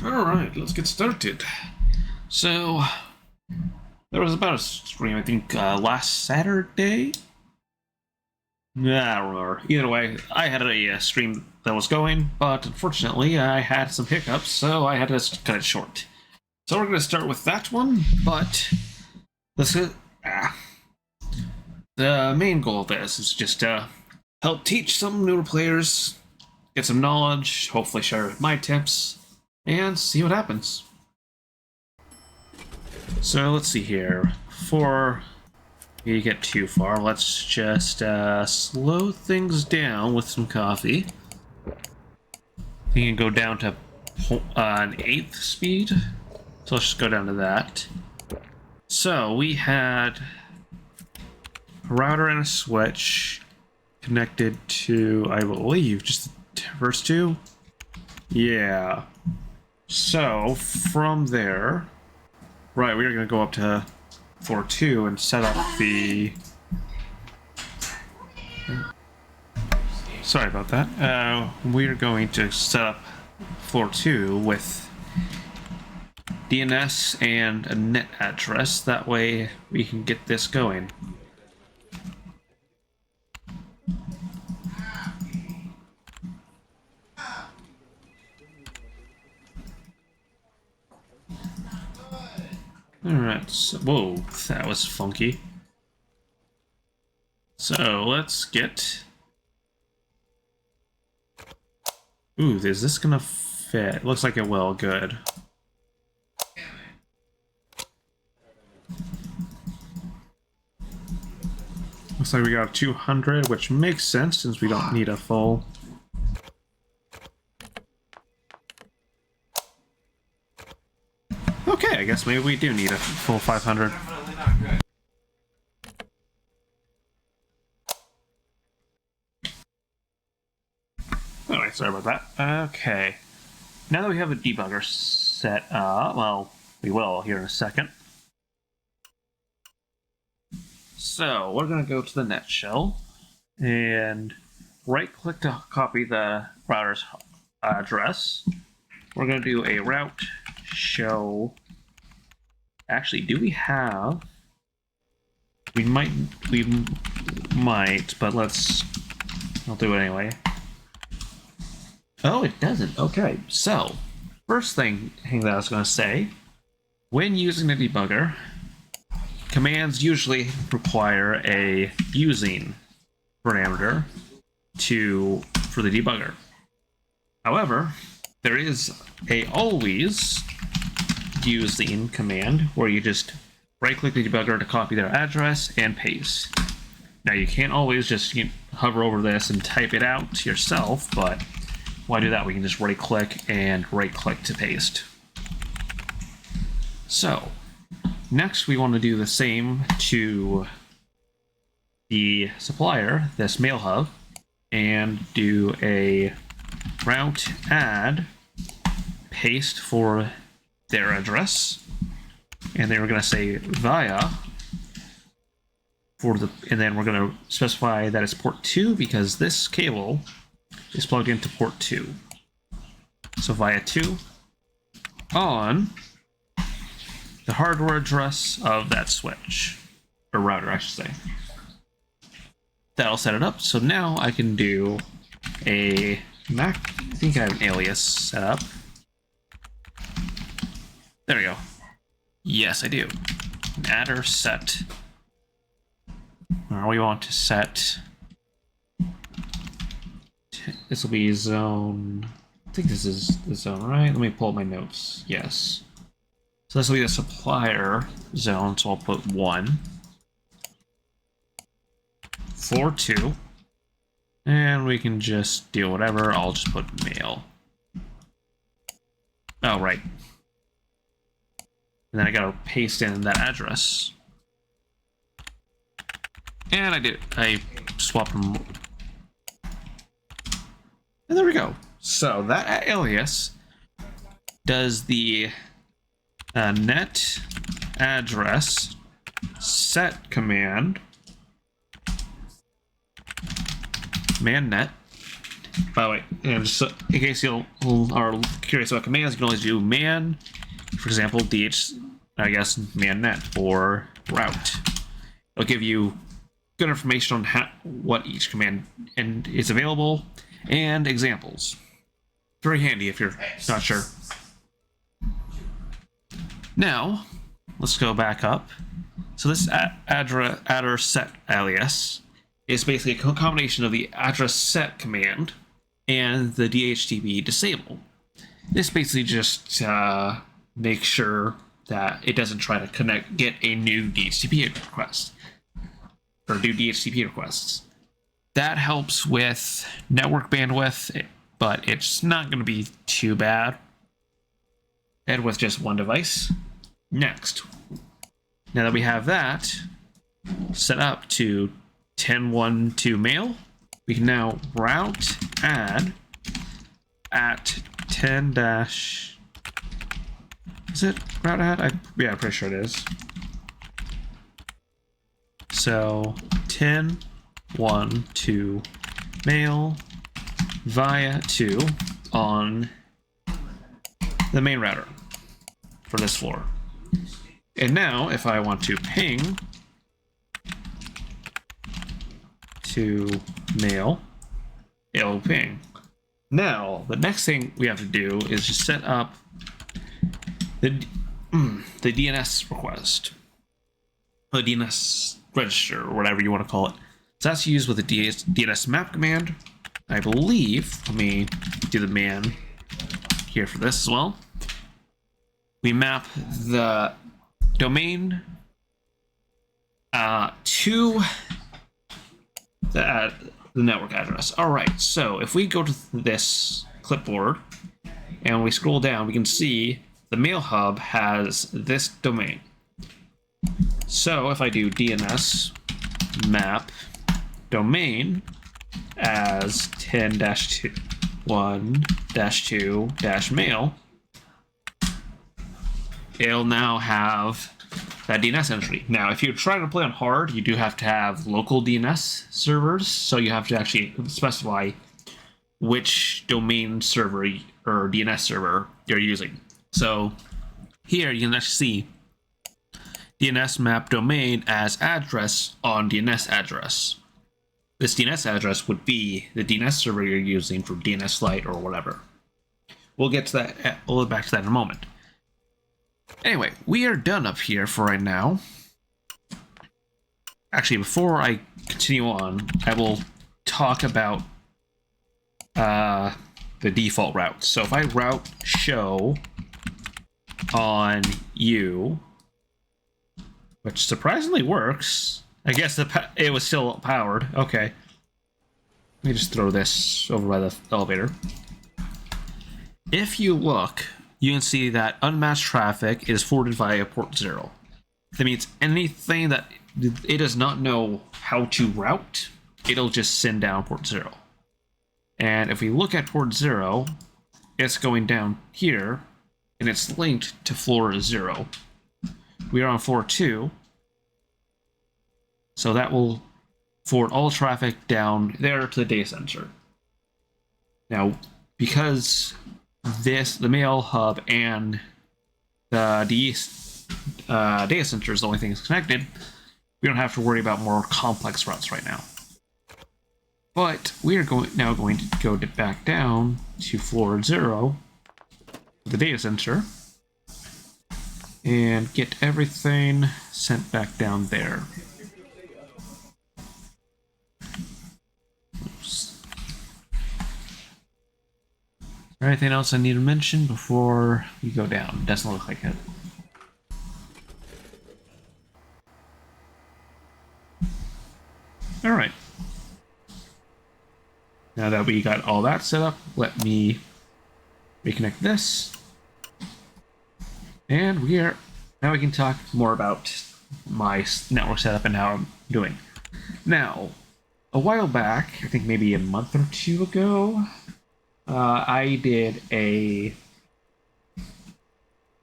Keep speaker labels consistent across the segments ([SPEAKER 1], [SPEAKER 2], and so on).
[SPEAKER 1] Alright, let's get started. So, there was about a stream, I think, last Saturday? Nah, I don't remember. Either way, I had a stream that was going, but unfortunately I had some hiccups, so I had to cut it short. So we're going to start with that one, but the main goal of this is just to help teach some newer players, get some knowledge, hopefully share my tips, and see what happens. So let's see here. Before you get too far, let's just slow things down with some coffee. You can go down to an 8th speed. So let's just go down to that. So we had a router and a switch connected to, I believe, just the first two. Yeah. So from there, right, we're going to go up to floor 2 and set up the... Sorry about that. We're going to set up floor 2 with DNS and a net address. That way we can get this going. Alright, so, whoa, that was funky. So, let's get... Ooh, is this gonna fit? Looks like it will, good. Looks like we got 200, which makes sense since we don't need a full... Okay, I guess maybe we do need a full 500. Alright, sorry about that. Okay. Now that we have a debugger set up, well, we will here in a second. So, we're going to go to the net shell and right-click to copy the router's address. We're going to do a route show. Actually, do we have... We might, but I'll do it anyway. Oh, it doesn't. Okay, so, first thing that I was going to say, when using the debugger, commands usually require a using parameter for the debugger. However, there is a always using command where you just right-click the debugger to copy their address and paste. Now you can't always just hover over this and type it out yourself, but why do that? We can just right-click and right-click to paste. So, next we want to do the same to the supplier, this mail hub, and do a route add paste for their address, and then we're going to say via and then we're going to specify that it's port 2 because this cable is plugged into port 2. So via 2 on the hardware address of that switch, or router I should say. That'll set it up. So now I can do a Mac, I think I have an alias set up. There we go. Yes, I do. Adder set. We want to set. This will be zone. I think this is the zone, right? Let me pull up my notes. Yes. So this will be the supplier zone, so I'll put 1. Floor 2. And we can just do whatever. I'll just put mail. Oh, right. And then I gotta paste in that address. And I did. I swapped them. And there we go. So that alias does the net address set command, man net, By the way, and just in case you are curious about commands, you can always do man, for example, I guess man net or route. It'll give you good information on what each command and is available and examples. Very handy if you're not sure. Now, let's go back up. So this address set alias is basically a combination of the address set command and the DHCP disable. This basically just makes sure that it doesn't try to get a new DHCP request or do DHCP requests. That helps with network bandwidth, but it's not going to be too bad. And with just one device. Next, now that we have that set up to 10.1.2 mail, we can now route add at 10 dash. Is it route add? Yeah, I'm pretty sure it is. So 10.1.2 mail via 2 on the main router for this floor. And now, if I want to ping to mail, it'll ping. Now, the next thing we have to do is just set up the DNS request, the DNS register, or whatever you want to call it. So that's used with the DNS map command, I believe. Let me do the man here for this as well. We map the domain to the network address. All right, so if we go to this clipboard and we scroll down, we can see the mail hub has this domain. So if I do DNS map domain as 10-1-2-mail, it'll now have that DNS entry. Now, if you're trying to play on hard, you do have to have local DNS servers, so you have to actually specify which domain server or DNS server you're using. So here you can actually see DNS map domain as address on DNS address. This DNS address would be the DNS server you're using for DNS Lite or whatever. We'll get to that. We'll get back to that in a moment. Anyway, we are done up here for right now. Actually, before I continue on, I will talk about the default route. So if I route show on you, which surprisingly works. I guess it was still powered. Okay. Let me just throw this over by the elevator. If you look, you can see that unmatched traffic is forwarded via port 0. That means anything that it does not know how to route, it'll just send down port 0. And if we look at port 0, it's going down here, and it's linked to floor 0. We are on floor 2, so that will forward all traffic down there to the data center. Now, because the mail hub and the data center is the only thing that's connected, we don't have to worry about more complex routes right now. But we are now going to go back down to floor 0, the data center, and get everything sent back down there. Oops. Anything else I need to mention before we go down? Doesn't look like it. All right. Now that we got all that set up, let me reconnect this. And now we can talk more about my network setup and how I'm doing. Now, a while back, I think maybe a month or two ago, I did a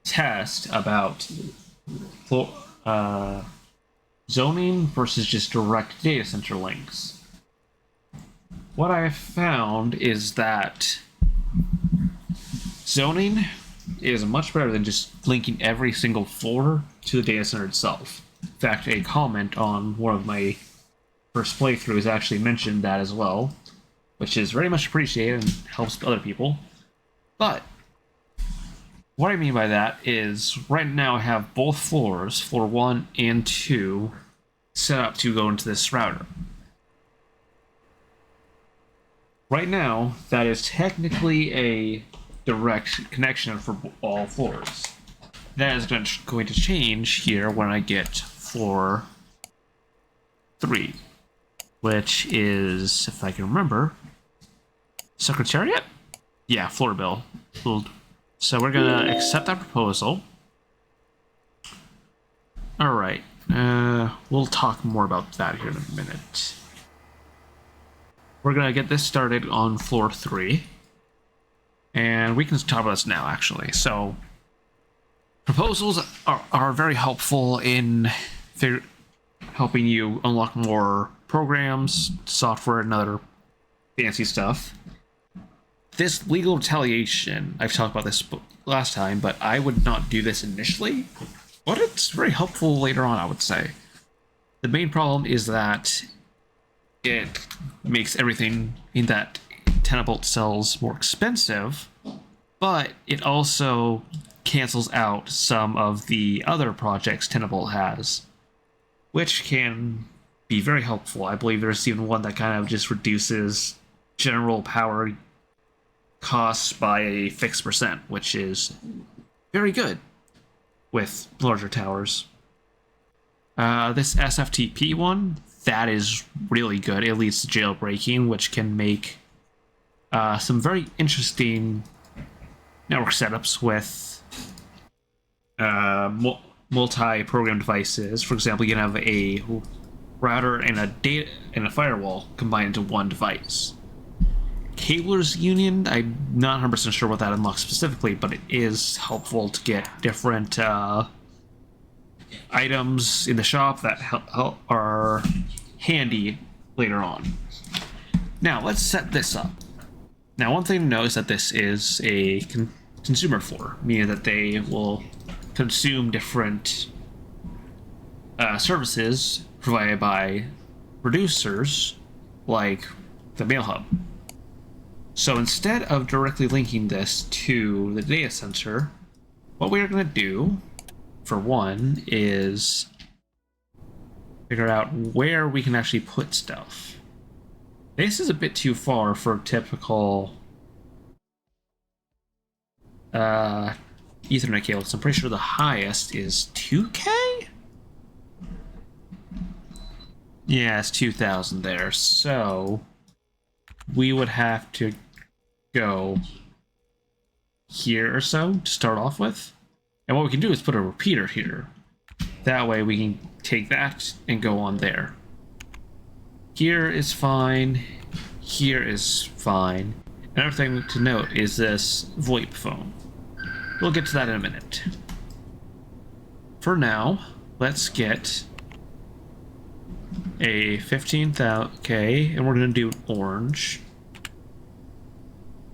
[SPEAKER 1] test about zoning versus just direct data center links. what I have found is that zoning is much better than just linking every single floor to the data center itself. In fact, a comment on one of my first playthroughs actually mentioned that as well, which is very much appreciated and helps other people. But what I mean by that is right now I have both floors, floor 1 and 2, set up to go into this router. Right now, that is technically a direct connection for all floors. That is going to change here when I get floor 3, which is, if I can remember, Secretariat? Yeah, floor bill. So we're gonna accept that proposal. Alright, we'll talk more about that here in a minute. We're gonna get this started on floor 3. And we can talk about this now, actually. So, proposals are very helpful in helping you unlock more programs, software, and other fancy stuff. This legal retaliation, I've talked about this last time, but I would not do this initially. But it's very helpful later on, I would say. The main problem is that it makes everything in that Tenable cells more expensive, but it also cancels out some of the other projects Tenable has, which can be very helpful. I believe there's even one that kind of just reduces general power costs by a fixed percent, which is very good with larger towers. This SFTP one, that is really good. It leads to jailbreaking, which can make some very interesting network setups with multi-program devices. For example, you can have a router and a firewall combined into one device. Cabler's Union, I'm not 100% sure what that unlocks specifically, but it is helpful to get different items in the shop that are handy later on. Now, let's set this up. Now, one thing to know is that this is a consumer floor, meaning that they will consume different services provided by producers, like the Mail Hub. So instead of directly linking this to the data center, what we're going to do, for one, is figure out where we can actually put stuff. This is a bit too far for typical Ethernet cables. I'm pretty sure the highest is 2K? Yeah, it's 2000 there. So we would have to go here or so to start off with. And what we can do is put a repeater here. That way we can take that and go on there. Here is fine. Here is fine. Another thing to note is this VoIP phone. We'll get to that in a minute. For now, let's get a 15K, and we're going to do orange.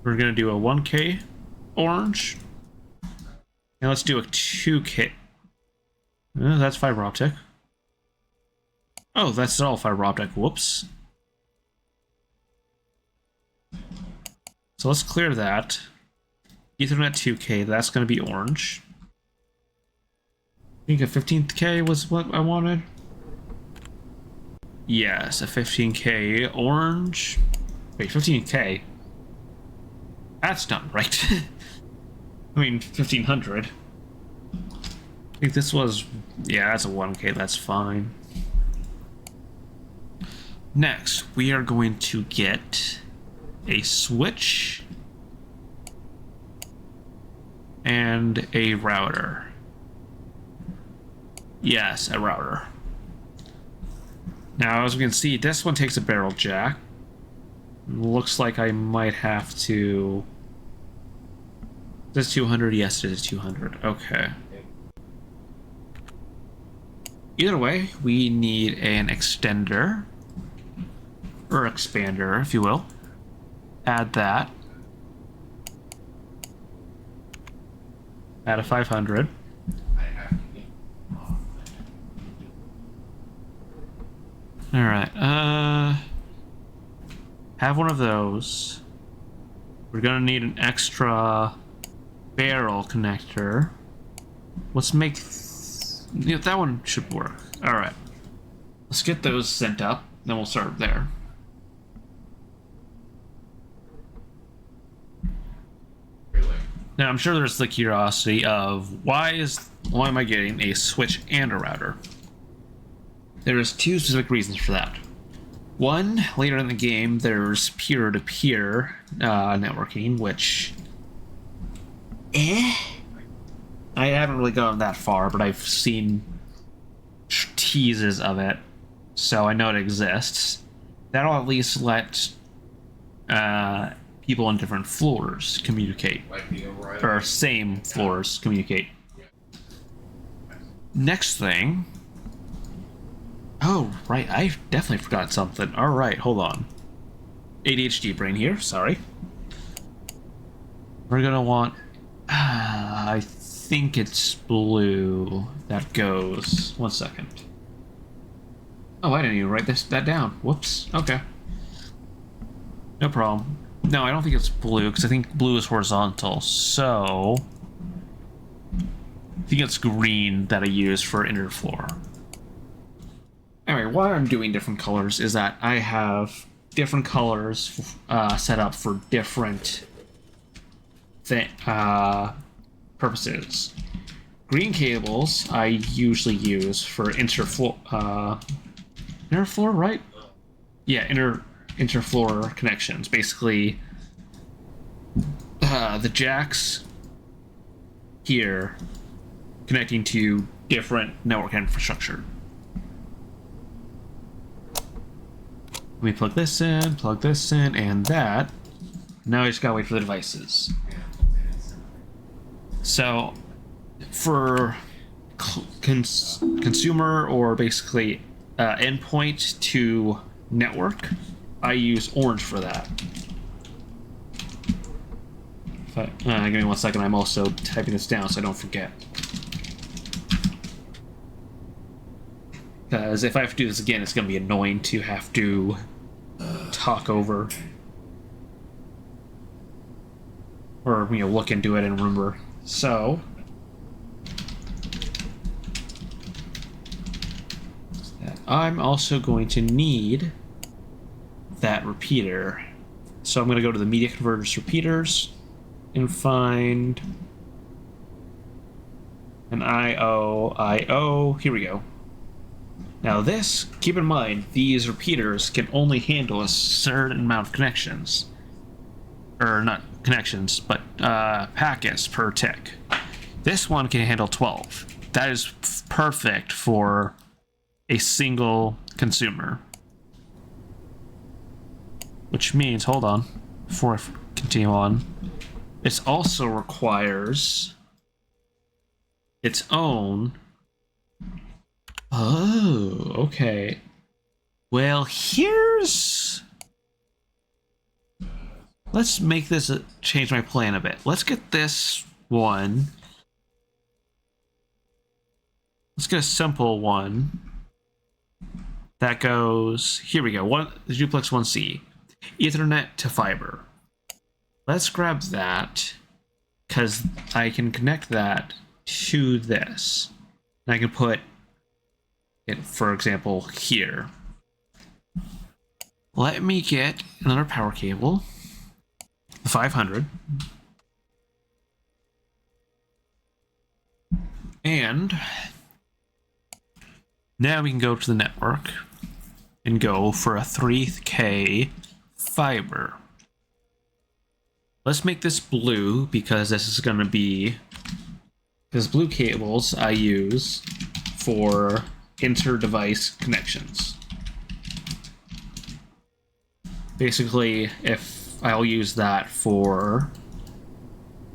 [SPEAKER 1] We're going to do a 1K orange. And let's do a 2K. That's fiber optic. Oh, that's all fiber optic. Whoops. So let's clear that. Ethernet 2K, that's going to be orange. I think a 15K was what I wanted. Yes, a 15K orange. Wait, 15K? That's not right. I mean, 1500. I think this was... Yeah, that's a 1K, that's fine. Next, we are going to get a switch and a router. Yes, a router. Now, as we can see, this one takes a barrel jack. Looks like I might have to... Is this 200? Yes, it is 200. Okay. Either way, we need an extender. Or expander, if you will. add that. Add a 500. Alright, have one of those. We're gonna need an extra barrel connector. Let's make... yeah, that one should work. Alright. Let's get those sent up, then we'll start there. Now, I'm sure there's the curiosity of why am I getting a switch and a router? There's two specific reasons for that. One, later in the game, there's peer-to-peer networking, which... I haven't really gone that far, but I've seen teases of it, so I know it exists. That'll at least let people on different floors communicate, or same floors communicate. Next thing... oh, right, I definitely forgot something. Alright, hold on. ADHD brain here, sorry. We're gonna want... I think it's blue that goes... one second. Oh, I didn't even write that down. Whoops, okay. No problem. No, I don't think it's blue, because I think blue is horizontal, so... I think it's green that I use for inner floor. Anyway, why I'm doing different colors is that I have different colors set up for different purposes. Green cables I usually use for interfloor, right? Yeah, interfloor connections. Basically, the jacks here connecting to different network infrastructure. We plug this in, and that. Now I just gotta wait for the devices. So, for consumer or basically endpoint to network, I use orange for that. Give me 1 second, I'm also typing this down so I don't forget. Because if I have to do this again, it's going to be annoying to have to talk over. Or, look into it and remember. So... I'm also going to need that repeater. So I'm going to go to the media converters repeaters and find an IO. Here we go. Now this, keep in mind, these repeaters can only handle a certain amount of connections. Or not connections, but packets per tick. This one can handle 12. That is perfect for a single consumer. Which means, hold on, before I continue on, it also requires its own... oh, okay. Well, let's make this change my plan a bit. Let's get this one. Let's get a simple one that goes, here we go, the duplex 1C, Ethernet to fiber. Let's grab that, because I can connect that to this. And I can put it, for example, here. Let me get another power cable, the 500. And now we can go to the network and go for a 3K fiber. Let's make this blue because this is going to be... because blue cables I use for inter-device connections. Basically, if I'll use that for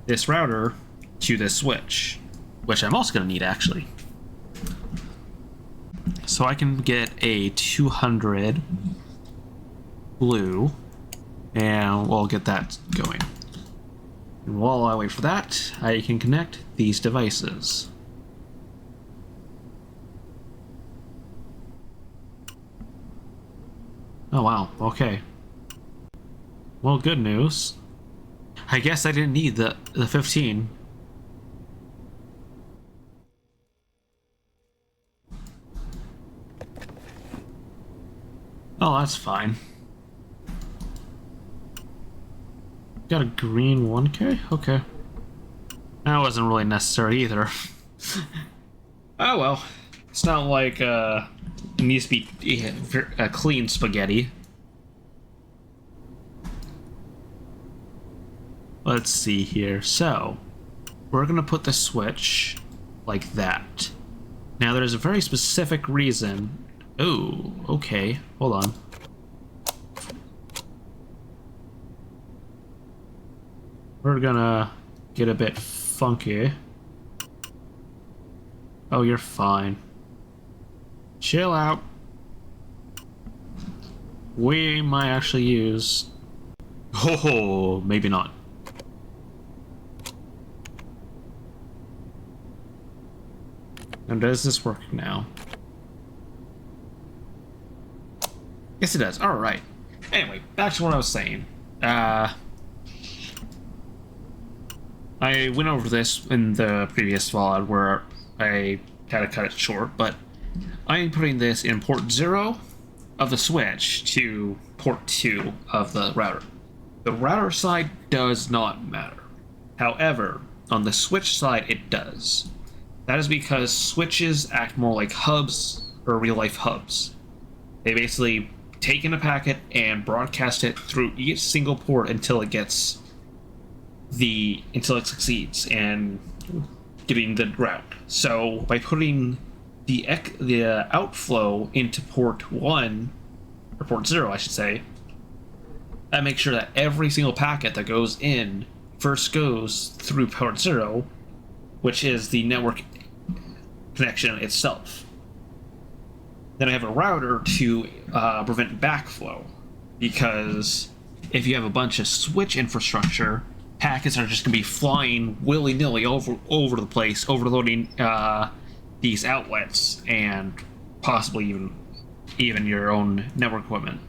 [SPEAKER 1] this router to this switch, which I'm also going to need actually. So I can get a 200 blue And we'll get that going. And while I wait for that, I can connect these devices. Oh wow, okay. Well, good news. I guess I didn't need the 15. Oh, that's fine. Got a green 1K? Okay. That wasn't really necessary either. Oh well. It's not like it needs to be a clean spaghetti. Let's see here. So, we're gonna put the switch like that. Now there's a very specific reason. Oh, okay. Hold on. We're gonna get a bit funky. Oh, you're fine. Chill out. We might actually use... Oh, maybe not. And does this work now? Yes, it does. Alright. Anyway, back to what I was saying. I went over this in the previous VOD where I had to cut it short, but I'm putting this in port 0 of the switch to port 2 of the router. The router side does not matter. However, on the switch side, it does. That is because switches act more like hubs or real-life hubs. They basically take in a packet and broadcast it through each single port until it succeeds and getting the route. So by putting the outflow into port 1 or port 0, I should say, I make sure that every single packet that goes in first goes through port 0, which is the network connection itself. Then I have a router to prevent backflow, because if you have a bunch of switch infrastructure, packets are just going to be flying willy-nilly over the place, overloading these outlets and possibly even your own network equipment.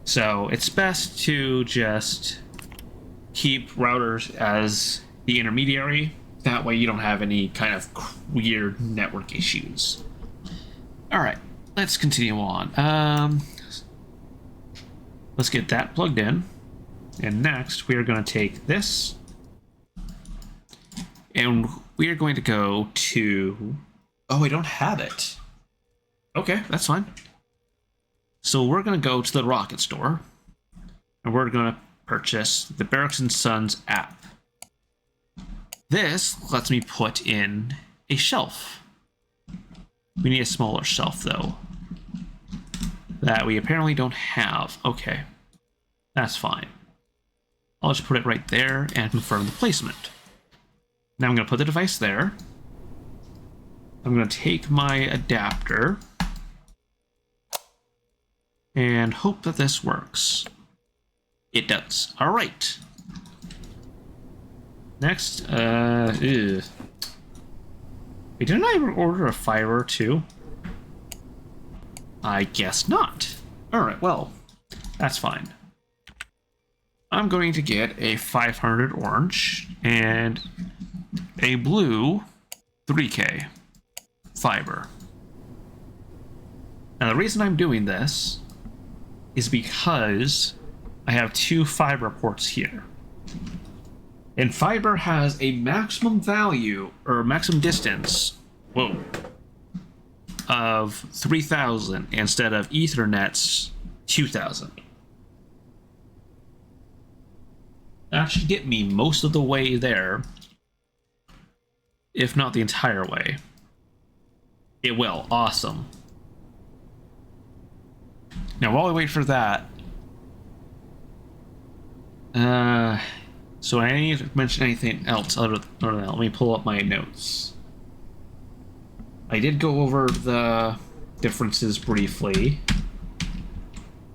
[SPEAKER 1] So it's best to just keep routers as the intermediary. That way you don't have any kind of weird network issues. Alright, let's continue on. Let's get that plugged in. And next, we are going to take this. And we are going to go to... Oh, I don't have it. Okay, that's fine. So we're going to go to the Rocket Store. And we're going to purchase the Barracks & Sons app. This lets me put in a shelf. We need a smaller shelf, though. That we apparently don't have. Okay. That's fine. I'll just put it right there and confirm the placement. Now I'm going to put the device there. I'm going to take my adapter and hope that this works. It does. All right. Next, Wait, didn't I order a fiber too? I guess not. Alright, well, that's fine. I'm going to get a 500 orange and a blue 3K fiber. Now the reason I'm doing this is because I have two fiber ports here. And fiber has a maximum value, or maximum distance, of 3,000 instead of Ethernet's 2,000. That should get me most of the way there, if not the entire way. It will. Awesome. Now, while we wait for that, so I need to mention anything else other than that. Let me pull up my notes. I did go over the differences briefly.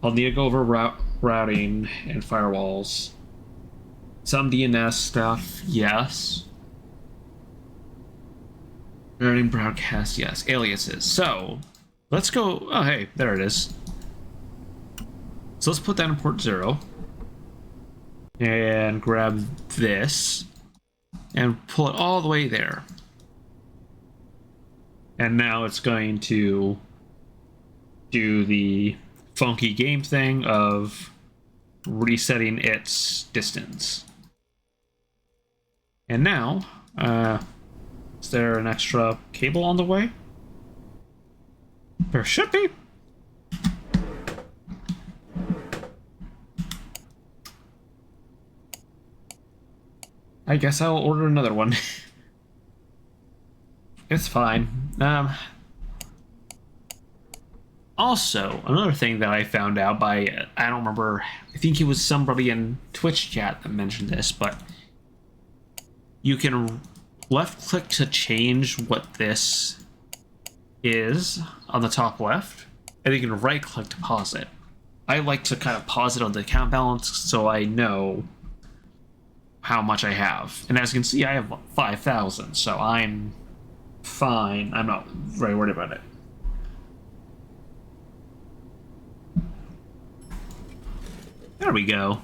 [SPEAKER 1] I'll need to go over routing and firewalls. Some DNS stuff, yes. Routing broadcast, yes. Aliases. So, let's go. Oh, hey, there it is. So let's put that in port 0. And grab this. And pull it all the way there. And now it's going to do the funky game thing of resetting its distance. And now, is there an extra cable on the way? There should be. I guess I'll order another one. It's fine. Also, another thing that I found out by, I don't remember, I think it was somebody in Twitch chat that mentioned this, but you can left click to change what this is on the top left, and you can right click to pause it. I like to kind of pause it on the account balance so I know how much I have. And as you can see, I have 5,000, so I'm fine. I'm not very worried about it. There we go.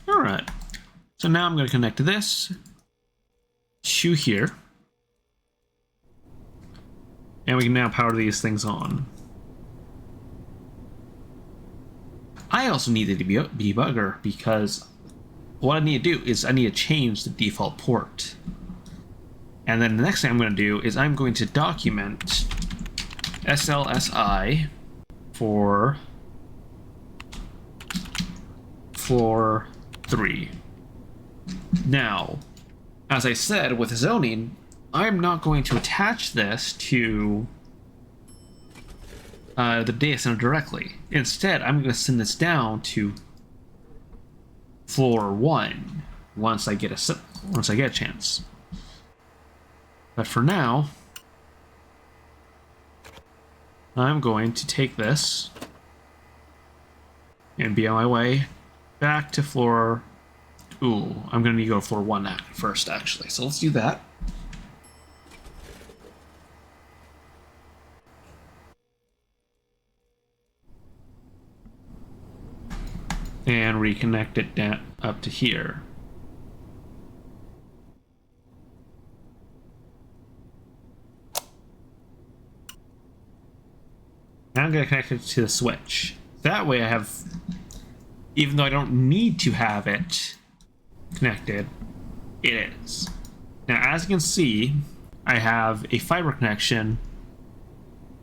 [SPEAKER 1] Alright. So now I'm going to connect to this, to here. And we can now power these things on. I also need a debugger because what I need to do is I need to change the default port. And then the next thing I'm going to do is I'm going to document SLSI for floor 3. Now, as I said with zoning, I'm not going to attach this to the data center directly. Instead, I'm going to send this down to floor 1 once I get a chance. But for now, I'm going to take this and be on my way back to floor. Ooh, I'm going to need to go to floor 1 first, actually. So let's do that. And reconnect it down up to here. Now I'm going to connect it to the switch. That way I have, even though I don't need to have it connected, it is. Now as you can see, I have a fiber connection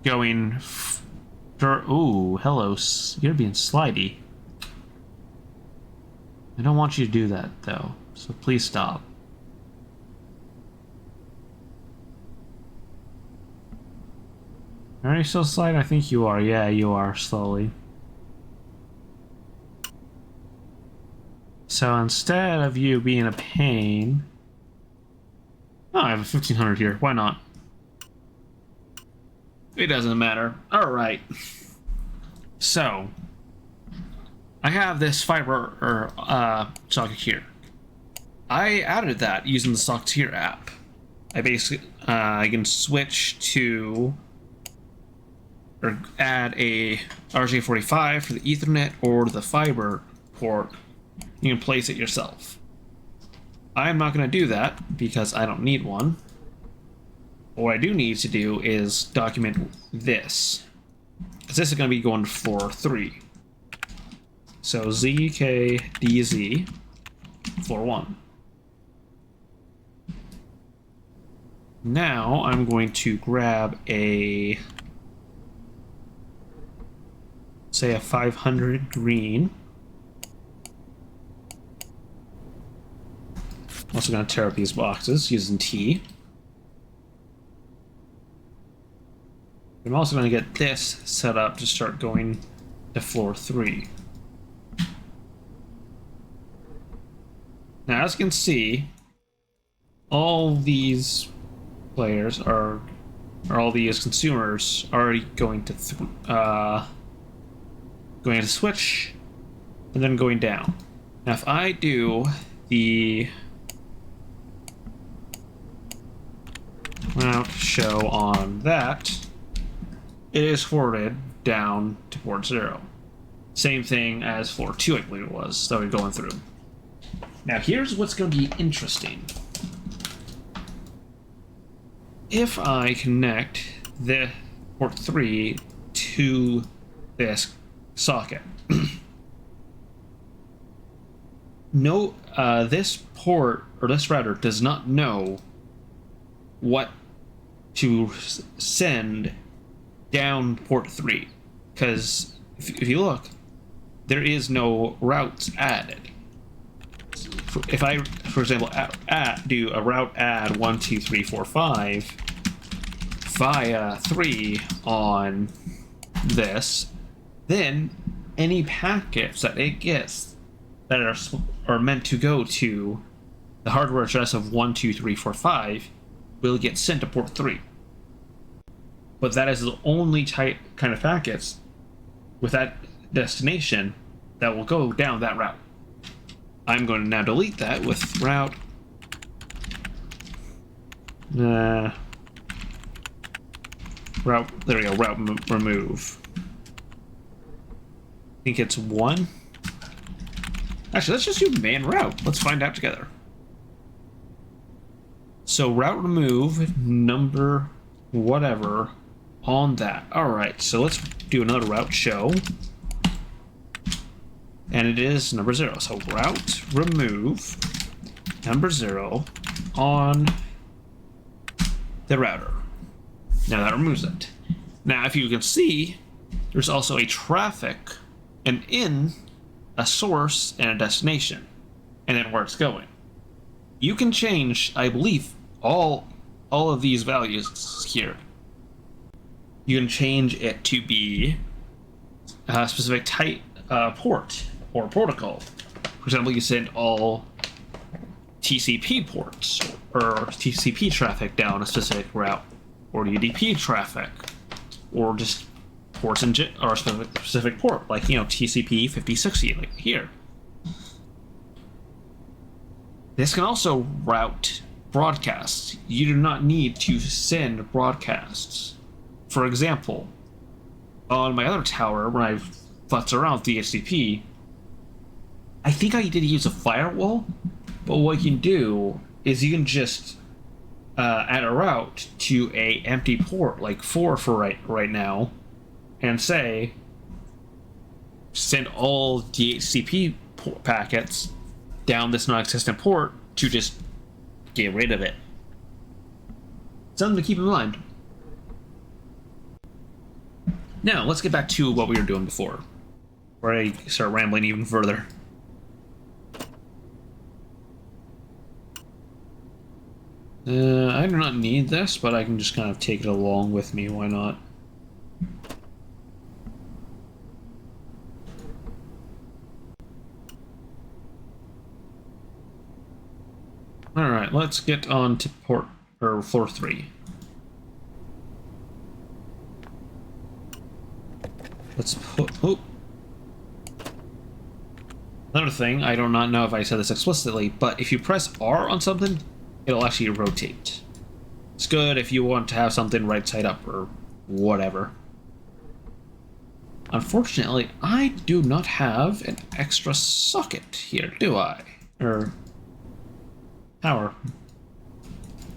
[SPEAKER 1] going ooh, hello, you're being slidey. I don't want you to do that though, so please stop. Are you still sliding? I think you are. Yeah, you are, slowly. So instead of you being a pain... Oh, I have a 1500 here. Why not? It doesn't matter. Alright. So, I have this fiber socket here. I added that using the Socketeer app. I basically, I can switch to... or add a RJ45 for the Ethernet or the fiber port. You can place it yourself. I'm not going to do that because I don't need one. What I do need to do is document this. Because this is going to be going to floor 3. So ZKDZ floor 1. Now I'm going to grab a... say a 500 green. Also going to tear up these boxes using T. I'm also going to get this set up to start going to floor 3. Now as you can see, all these players are, or all these consumers are already going to going to switch, and then going down. Now if I do the route show on that, it is forwarded down to port 0. Same thing as floor 2, I believe it was, that we're going through. Now here's what's going to be interesting. If I connect the port 3 to this socket, no, this port or this router does not know what to send down port 3, because if you look, there is no routes added. If I, for example, do a route add 1, 2, 3, 4, 5 via 3 on this, then any packets that it gets that are meant to go to the hardware address of 1, 2, 3, 4, 5 will get sent to port 3. But that is the only type kind of packets with that destination that will go down that route. I'm going to now delete that with route there we go, route remove. I think it's 1. Actually, let's just do man route. Let's find out together. So route remove number whatever on that. Alright, so let's do another route show. And it is number 0. So route remove number 0 on the router. Now that removes it. Now if you can see, there's also a traffic, an in, a source, and a destination, and then where it's going. You can change, I believe, all of these values here. You can change it to be a specific type port or protocol. For example, you send all TCP ports or TCP traffic down a specific route, or UDP traffic, or just ports or a specific port, like, you know, TCP 5060, like here. This can also route broadcasts. You do not need to send broadcasts. For example, on my other tower, when I futz around with DHCP, I think I did use a firewall, but what you can do is you can just add a route to a empty port, like 4 for right now, and say, send all DHCP packets down this non-existent port to just get rid of it. Something to keep in mind. Now, let's get back to what we were doing before, where I start rambling even further. I do not need this, but I can just kind of take it along with me, why not? Alright, let's get on to floor 3. Let's put... Oh. Another thing, I do not know if I said this explicitly, but if you press R on something, it'll actually rotate. It's good if you want to have something right side up or whatever. Unfortunately, I do not have an extra socket here, do I? Or... power.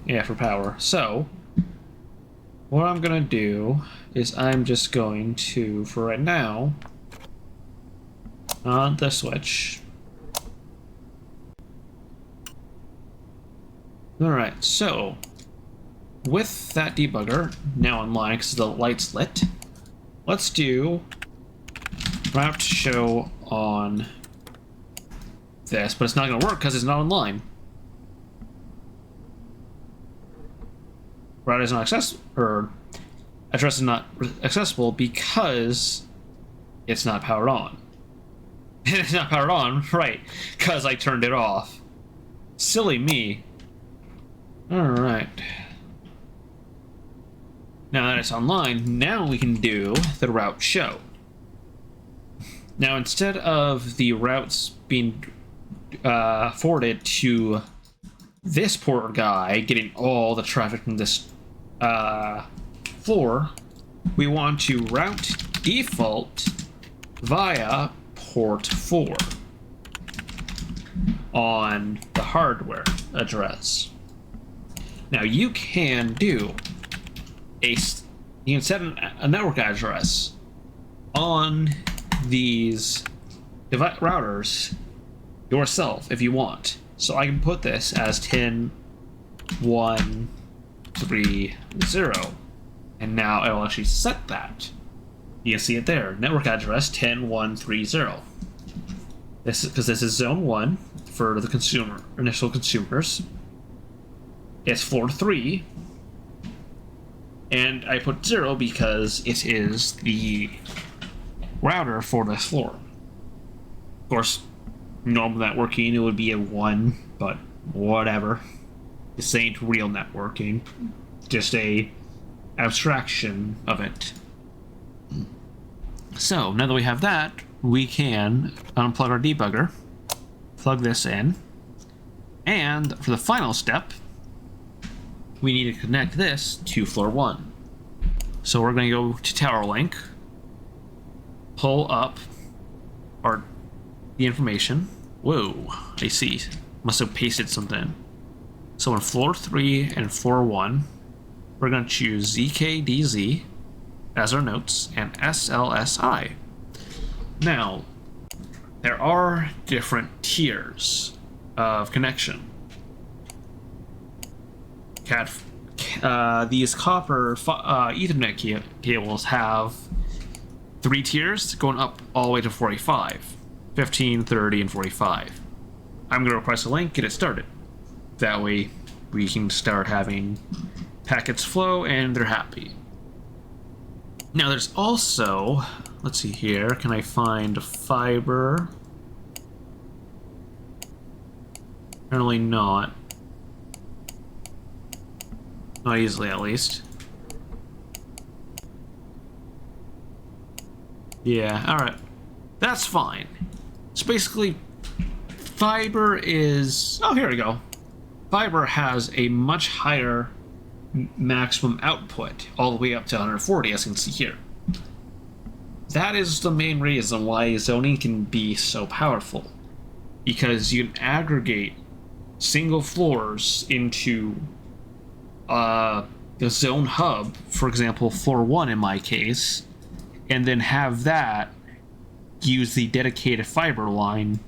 [SPEAKER 1] Yeah, for power. So, what I'm gonna do is I'm just going to, for right now, on the switch. Alright, so, with that debugger now online because the light's lit, let's do route show on this, but it's not gonna work because it's not online. Route is not accessible, or address is not accessible because it's not powered on. It's not powered on, right, because I turned it off. Silly me. Alright. Now that it's online, now we can do the route show. Now, instead of the routes being forwarded to this port guy getting all the traffic from this floor, we want to route default via port 4 on the hardware address. Now you can do you can set a network address on these routers yourself if you want. So I can put this as 10.1.3.0, and now it'll actually set that. You can see it there, network address 10.1.3.0. This is because this is zone 1 for the initial consumers. It's floor 3, and I put 0 because it is the router for this floor. Of course, normal networking, it would be a 1, but whatever. This ain't real networking, just a abstraction of it. So now that we have that, we can unplug our debugger, plug this in, and for the final step, we need to connect this to floor 1. So we're going to go to Tower Link, pull up the information. Whoa, I see. Must have pasted something. So in floor 3 and floor 1, we're going to choose ZKDZ as our nodes and SLSI. Now, there are different tiers of connection. These copper Ethernet cables have 3 tiers going up all the way to 45, 15, 30, and 45. I'm going to request a link, get it started. That way we can start having packets flow and they're happy. Now there's also, let's see here, can I find fiber? Apparently not. Not easily, at least. Yeah, alright. That's fine. So basically, fiber is... Oh, here we go. Fiber has a much higher maximum output, all the way up to 140, as you can see here. That is the main reason why zoning can be so powerful. Because you can aggregate single floors into the zone hub, for example, floor 1 in my case, and then have that use the dedicated fiber line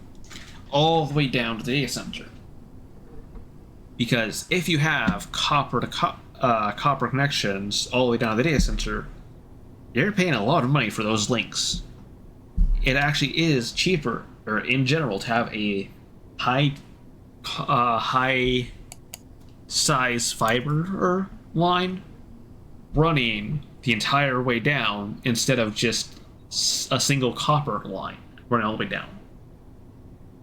[SPEAKER 1] all the way down to the data center. Because if you have copper to copper connections all the way down to the data center, you're paying a lot of money for those links. It actually is cheaper, or in general, to have a high size fiber line running the entire way down instead of just a single copper line running all the way down.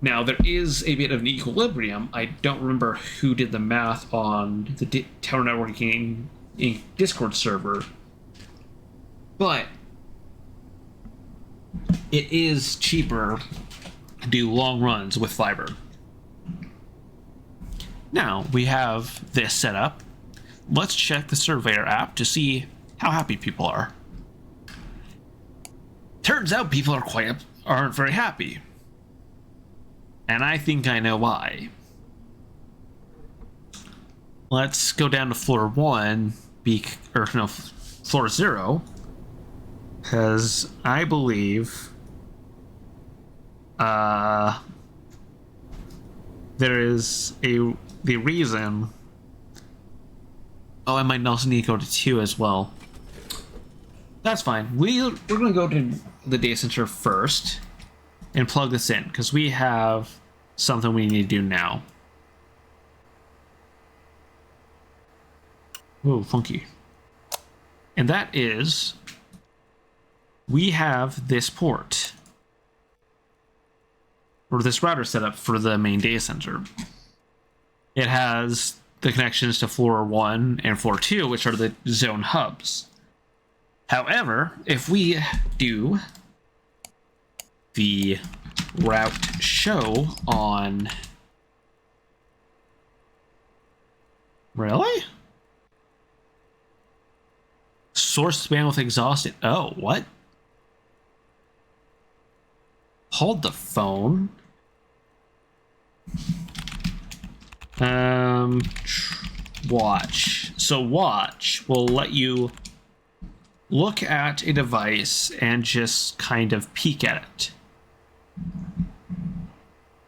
[SPEAKER 1] Now, there is a bit of an equilibrium. I don't remember who did the math on the Tower Networking Inc. Discord server, but it is cheaper to do long runs with fiber. Now, we have this set up. Let's check the Surveyor app to see how happy people are. Turns out people aren't very happy. And I think I know why. Let's go down to floor 1, floor 0, because I believe there is the reason. Oh, I might also need to go to 2 as well. That's fine. We're going to go to the data center first and plug this in, because we have something we need to do now. Whoa, funky. And that is, we have this port, or this router set up for the main data center. It has the connections to floor 1 and floor 2, which are the zone hubs. However, if we do the route show on... Really? Source bandwidth exhausted. Oh, what? Hold the phone. Watch. So watch will let you look at a device and just kind of peek at it.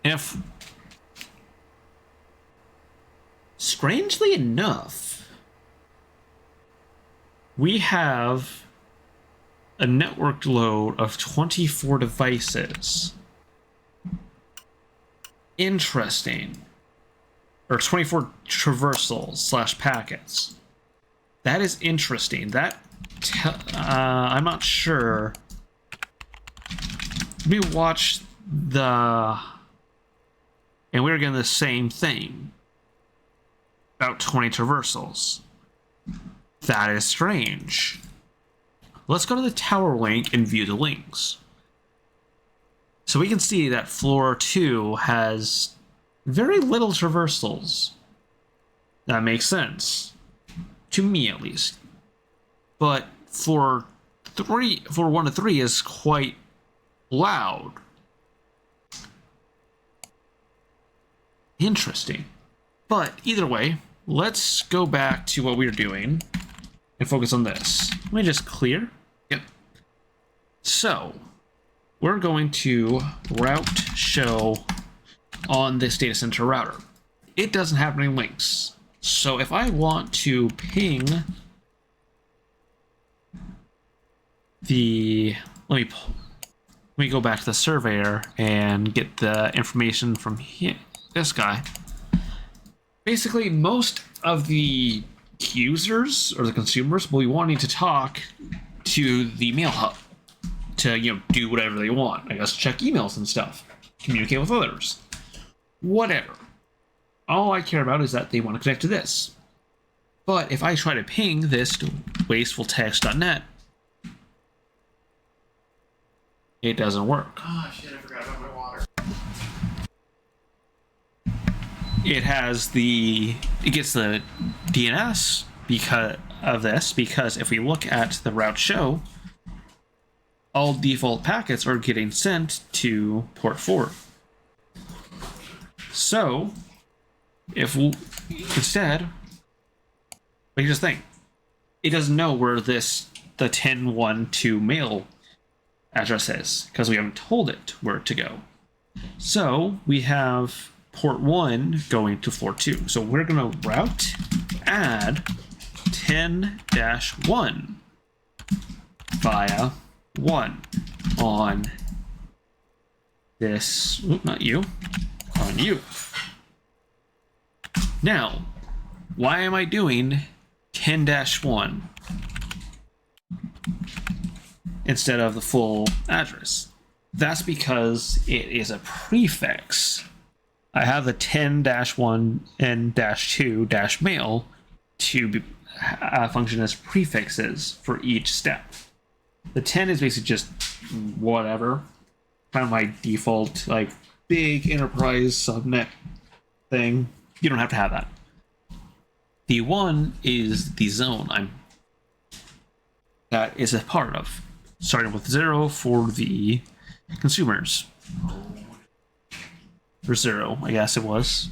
[SPEAKER 1] If, strangely enough, we have a network load of 24 devices. Interesting. Or 24 traversals slash packets. That is interesting. That I'm not sure. We watched the, and we were getting the same thing. About 20 traversals. That is strange. Let's go to the tower link and view the links. So we can see that floor 2 has very little traversals. That makes sense. To me, at least. But floor 1 to 3 is quite loud. Interesting. But either way, let's go back to what we were doing and focus on this. Let me just clear. Yep. So, we're going to route show on this data center router. It doesn't have any links. So if I want to ping the, let me go back to the surveyor and get the information from this guy. Basically, most of the users or the consumers will be wanting to talk to the mail hub to, you know, do whatever they want. I guess check emails and stuff, communicate with others, whatever. All I care about is that they want to connect to this. But if I try to ping this to wastefultext.net, it doesn't work.
[SPEAKER 2] Oh shit, I forgot about my water.
[SPEAKER 1] It gets the DNS because of this, because if we look at the route show, all default packets are getting sent to port 4. So, if we, instead, but here's the thing, it doesn't know where the 1012 mail address is, because we haven't told it where to go. So, we have port 1 going to floor 2. So we're going to route add 10-1 via 1 on this, not you, on you. Now, why am I doing 10-1 instead of the full address? That's because it is a prefix. I have the 10-1 and -2 mail to function as prefixes for each step. The 10 is basically just whatever, kind of my default, like, big enterprise subnet thing. You don't have to have that. The 1 is the zone that is a part of, starting with 0 for the consumers. For 0, I guess it was.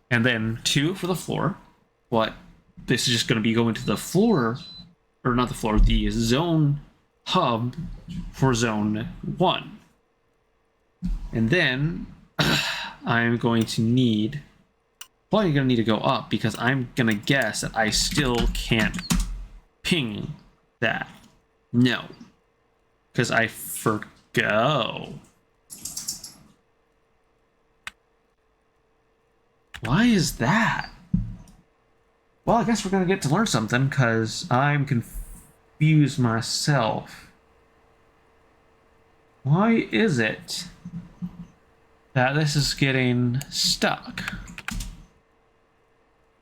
[SPEAKER 1] And then 2 for the floor. But this is just going to be going to the floor, or not the floor, the zone hub for zone 1. And then I'm going to need, probably going to need to go up, because I'm going to guess that I still can't ping that. No. Because I forgot. Why is that? Well, I guess we're going to get to learn something, because I'm confused myself. Why is it that this is getting stuck?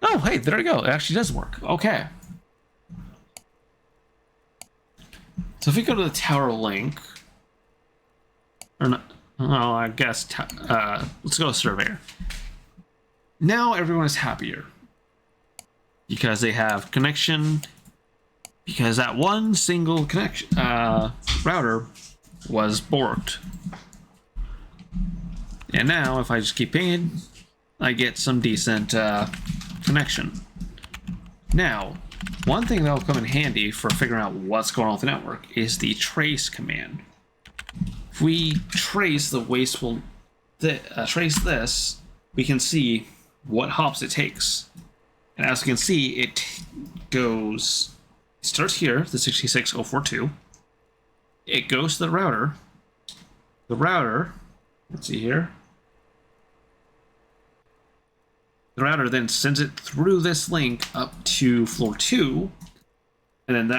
[SPEAKER 1] Oh, hey, there we go. It actually does work. Okay. So if we go to the tower link, Or not. Well, I guess. Let's go to surveyor. Now everyone is happier because they have connection. Because that one single connection router was borked. And now, if I just keep pinging, I get some decent connection. Now, one thing that will come in handy for figuring out what's going on with the network is the trace command. If we trace the wasteful, trace this, we can see what hops it takes. And as you can see, it starts here, the 66042. It goes to the router. The router, let's see here. The router then sends it through this link up to floor 2, and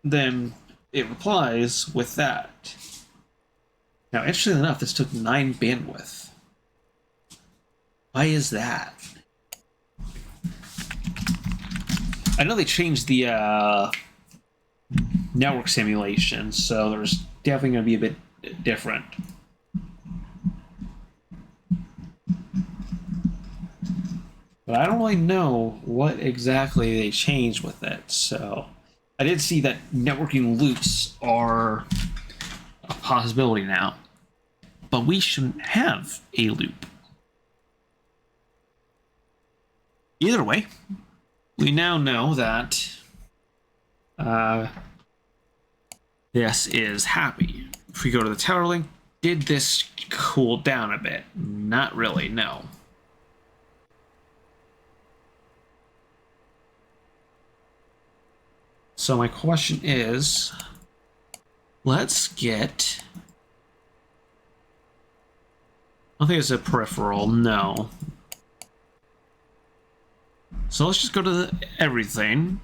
[SPEAKER 1] then it replies with that. Now, interestingly enough, this took 9 bandwidth. Why is that? I know they changed the network simulation, so there's definitely going to be a bit different. But I don't really know what exactly they changed with it, so I did see that networking loops are a possibility now, but we shouldn't have a loop. Either way, we now know that this is happy. If we go to the tower link, did this cool down a bit? Not really, no. So my question is, let's get... I don't think it's a peripheral, no. So let's just go to everything.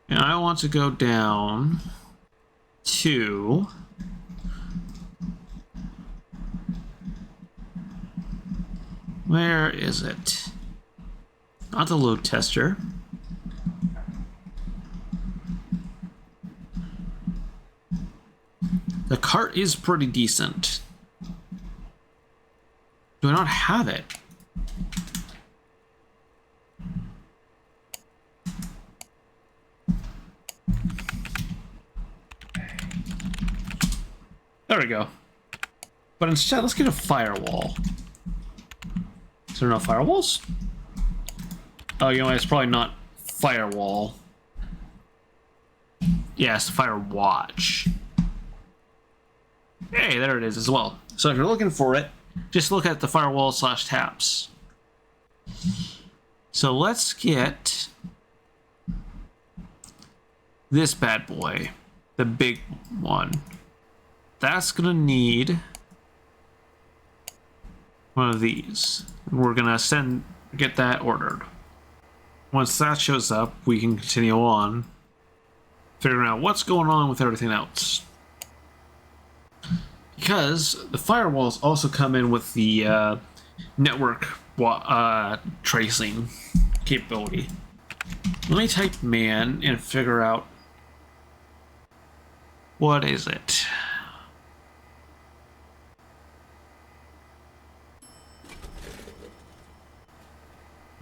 [SPEAKER 1] And I want to go down to... Where is it? Not the load tester. The cart is pretty decent. Do I not have it? There we go. But instead, let's get a firewall. Is there no firewalls? Oh, you know what? It's probably not firewall. Yes, Firewatch. Hey, there it is as well. So if you're looking for it, just look at the firewall / taps. So let's get this bad boy, the big one. That's gonna need one of these. We're gonna get that ordered. Once that shows up, we can continue on figuring out what's going on with everything else. Because the firewalls also come in with the network tracing capability. Let me type man and figure out what is it.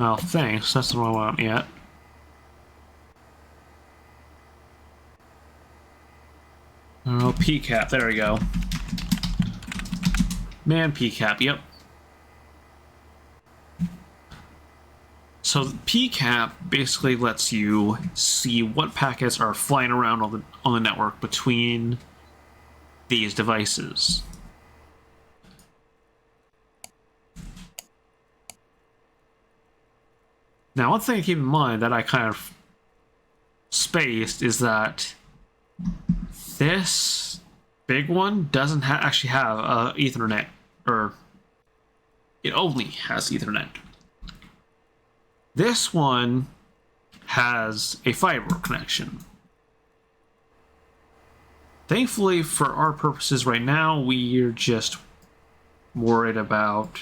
[SPEAKER 1] Oh, thanks. That's the wrong one yet. Oh, PCAP. There we go. Man, PCAP. Yep. So PCAP basically lets you see what packets are flying around on the network between these devices. Now, one thing to keep in mind that I kind of spaced is that this big one doesn't actually have Ethernet, or it only has Ethernet. This one has a fiber connection. Thankfully, for our purposes right now, we're just worried about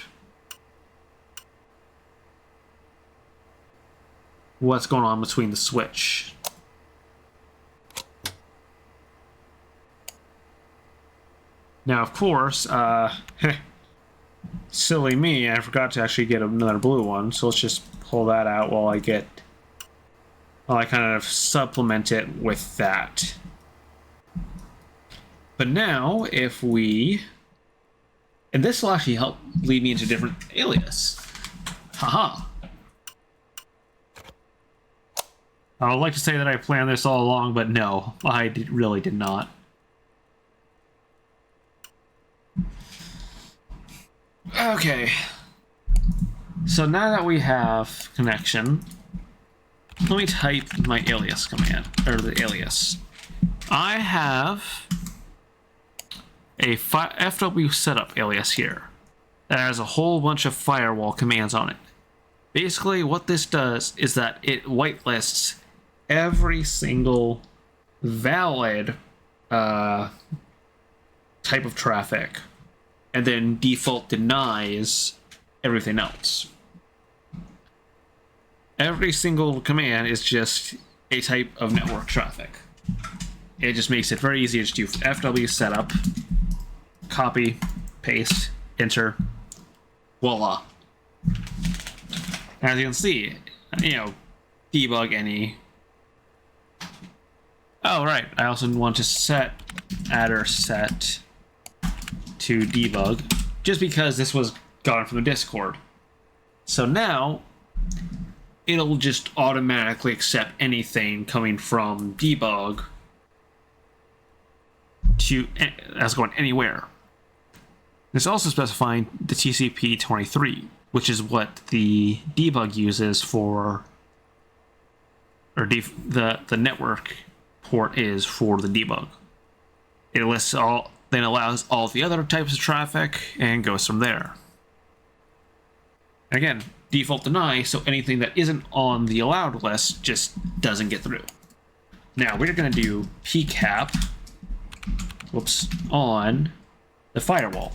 [SPEAKER 1] what's going on between the switch. Now, of course, silly me, I forgot to actually get another blue one, so let's just pull that out while I kind of supplement it with that. But now, if we... And this will actually help lead me into a different alias. Haha. I would like to say that I planned this all along, but no, I really did not. Okay. So now that we have connection, let me type my alias command, or the alias. I have a FW setup alias here that has a whole bunch of firewall commands on it. Basically, what this does is that it whitelists every single valid type of traffic and then default denies everything else. Every single command is just a type of network traffic. It just makes it very easy to do FW setup, copy, paste, enter, voila. As you can see, debug any. Oh, right. I also want to set adder set to debug, just because this was gotten from the Discord. So now, it'll just automatically accept anything coming from debug as going anywhere. It's also specifying the TCP23, which is what the debug uses for, or the network port is for the debug. It lists all, then allows all the other types of traffic and goes from there. Again, default deny, so anything that isn't on the allowed list just doesn't get through. Now we're going to do pcap, on the firewall,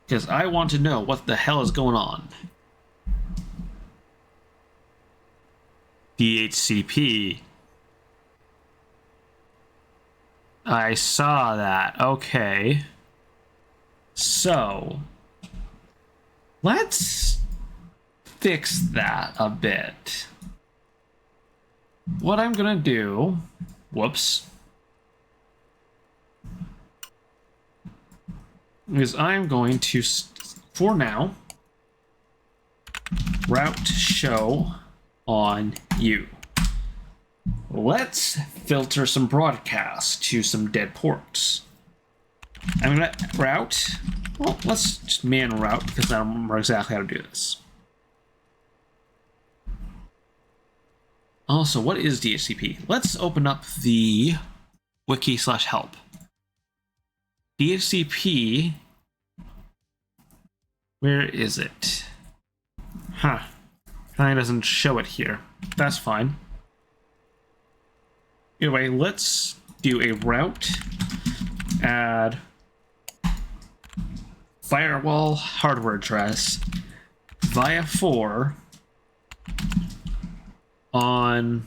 [SPEAKER 1] because I want to know what the hell is going on. DHCP. I saw that. Okay. So, let's fix that a bit. What I'm gonna do... is I'm going to, for now, route show on you. Let's filter some broadcasts to some dead ports. I'm gonna route, well, let's just man route because I don't remember exactly how to do this. Also, what is DHCP? Let's open up the wiki/help. DHCP, where is it? Huh. Kind of doesn't show it here. That's fine. Anyway, let's do a route, add firewall hardware address via 4 on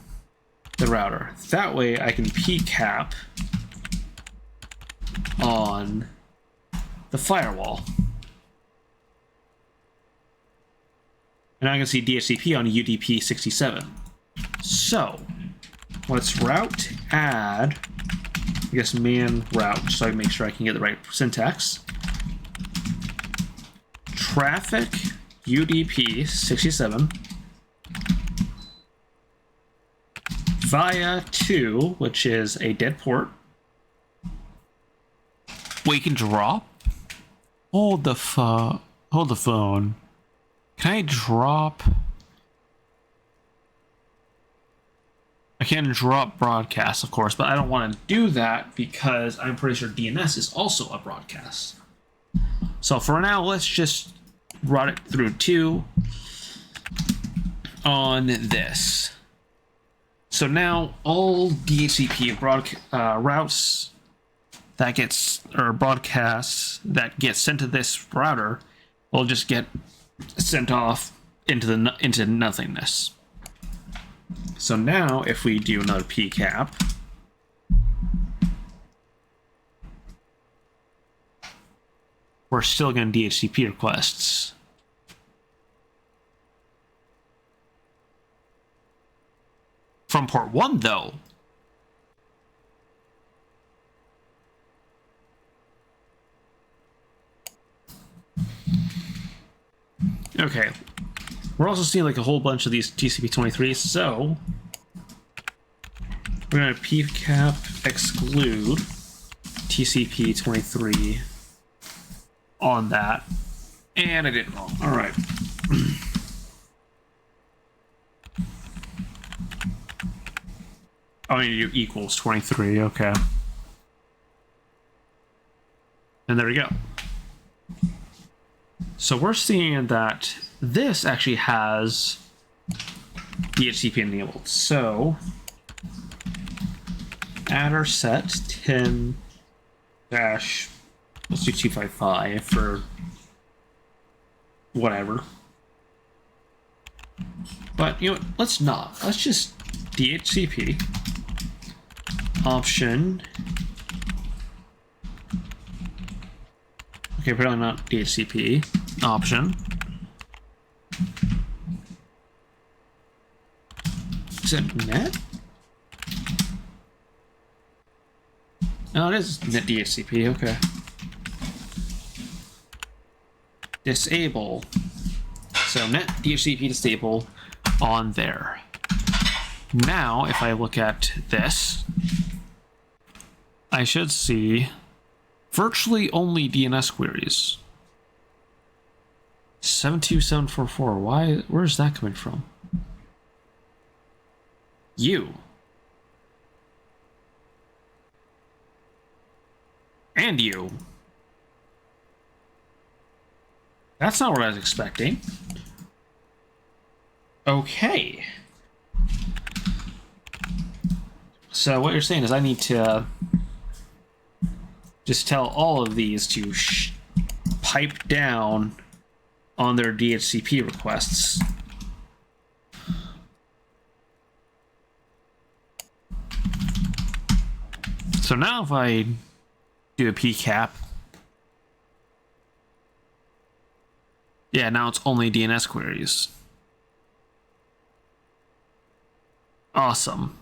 [SPEAKER 1] the router. That way I can pcap on the firewall. And I can see DHCP on UDP 67. So, let's route add, I guess man route, so I make sure I can get the right syntax. Traffic UDP 67 via 2, which is a dead port. We can drop? Hold the phone. Can I drop? I can drop broadcast, of course, but I don't want to do that because I'm pretty sure DNS is also a broadcast. So for now, let's just route it through 2 on this. So now all DHCP routes that gets, or broadcasts that get sent to this router will just get sent off into nothingness. So now if we do another pcap, we're still getting DHCP requests. From port 1, though. Okay. We're also seeing like a whole bunch of these TCP23s, so we're going to pcap exclude TCP23 on that. And I did it wrong. All right. Oh, you equals 23. Okay. And there we go. So we're seeing that this actually has DHCP enabled. So adder set 10 dash, let's do 255 for whatever. But you know what, let's not. Let's just DHCP option. Okay, probably not DHCP option. Is it net? Oh, it is net DHCP, okay. Disable. So net DHCP disable on there. Now, if I look at this, I should see virtually only DNS queries. 72744. Why? Where's that coming from? You. And you. That's not what I was expecting. Okay. So what you're saying is I need to just tell all of these to pipe down on their DHCP requests. So now if I do a pcap, yeah, now it's only DNS queries. Awesome.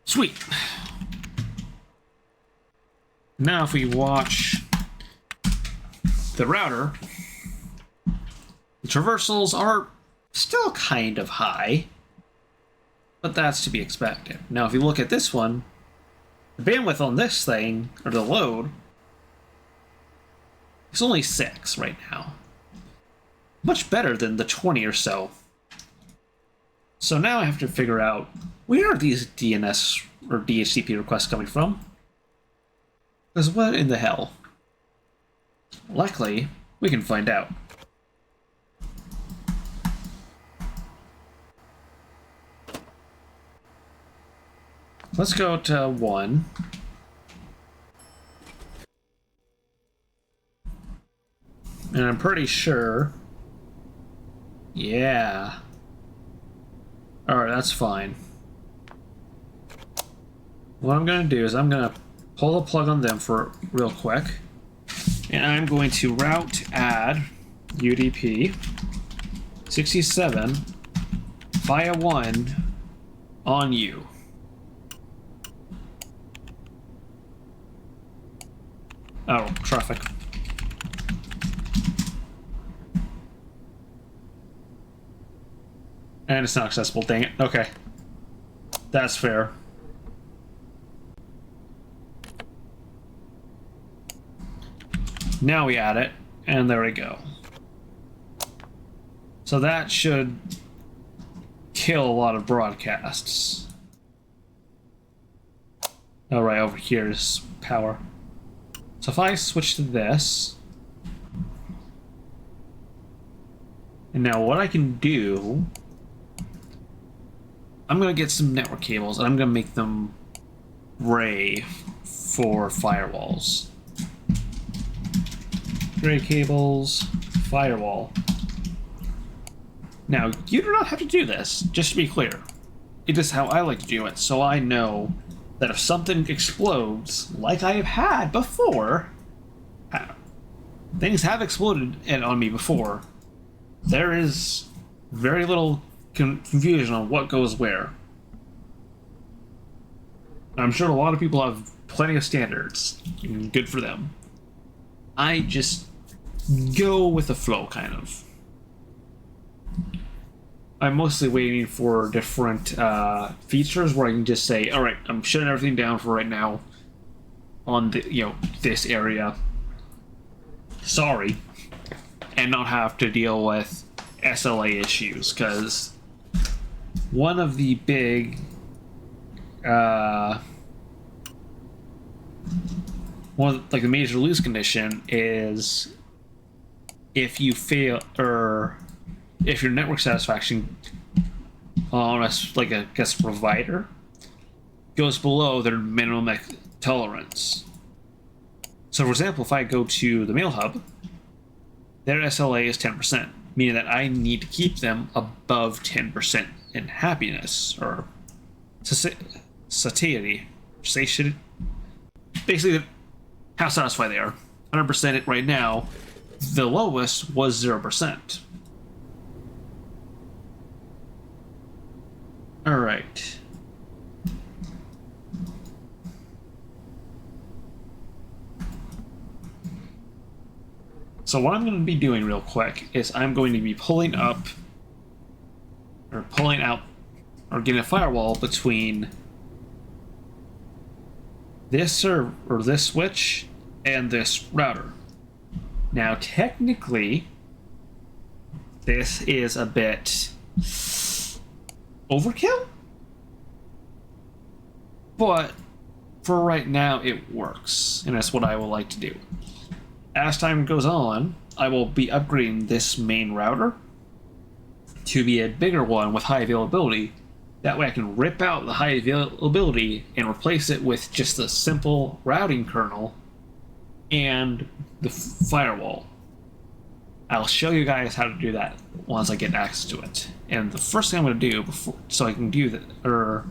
[SPEAKER 1] Sweet. Now if we watch the router, the traversals are still kind of high, but that's to be expected. Now if you look at this one, the bandwidth on this thing, or the load, is only 6 right now. Much better than the 20 or so. So now I have to figure out, where are these DNS or DHCP requests coming from? Because what in the hell? Luckily, we can find out. Let's go to 1. And I'm pretty sure... Yeah. Alright, that's fine. What I'm going to do is I'm going to pull the plug on them for real quick. And I'm going to route add UDP 67 via 1 on you. Oh, traffic. And it's not accessible, dang it. Okay. That's fair. Now we add it, and there we go. So that should kill a lot of broadcasts. Oh, right, over here is power. So if I switch to this, and now what I can do, I'm going to get some network cables, and I'm going to make them gray for firewalls. Gray cables, firewall. Now, you do not have to do this, just to be clear. it is how I like to do it, so I know that if something explodes, like I have had before, things have exploded on me before, there is very little confusion on what goes where. I'm sure a lot of people have plenty of standards, and good for them. I just go with the flow, kind of. I'm mostly waiting for different features where I can just say, all right, I'm shutting everything down for right now on the, this area. Sorry. And not have to deal with SLA issues, because one of the big the major lose condition is if you fail, or if your network satisfaction on a guest provider goes below their minimum tolerance. So, for example, if I go to the mail hub, their SLA is 10%, meaning that I need to keep them above 10% in happiness or satiety. Basically, how satisfied they are. 100% it right now. The lowest was 0%. Alright. So what I'm going to be doing real quick is I'm going to be pulling out, or getting a firewall between this server, or this switch, and this router. Now, technically, this is a bit overkill, but for right now it works, and that's what I would like to do. As time goes on, I will be upgrading this main router to be a bigger one with high availability. That way I can rip out the high availability and replace it with just a simple routing kernel and the firewall. I'll show you guys how to do that once I get access to it. And the first thing I'm going to do so I can do that, or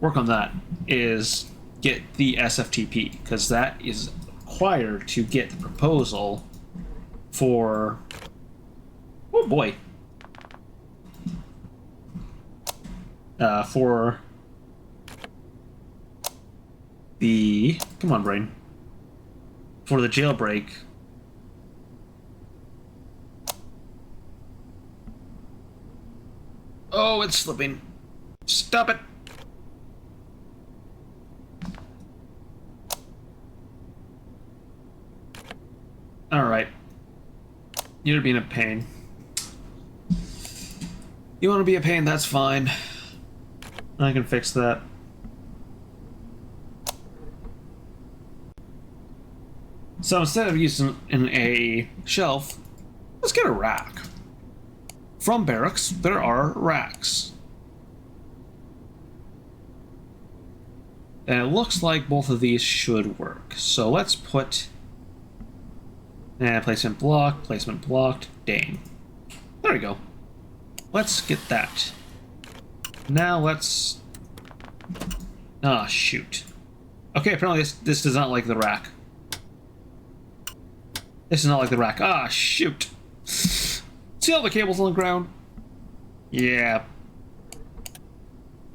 [SPEAKER 1] work on that, is get the SFTP, because that is required to get the proposal for, oh boy, for the, come on brain, for the jailbreak. Oh, it's slipping. Stop it. Alright. You're being a pain. You want to be a pain, that's fine. I can fix that. So instead of using a shelf, let's get a rack. From barracks, there are racks. And it looks like both of these should work. So let's put... placement blocked, dang. There we go. Let's get that. Now let's... ah, shoot. Okay, apparently this does not like the rack. This is not like the rack. Ah, shoot. See all the cables on the ground? Yeah.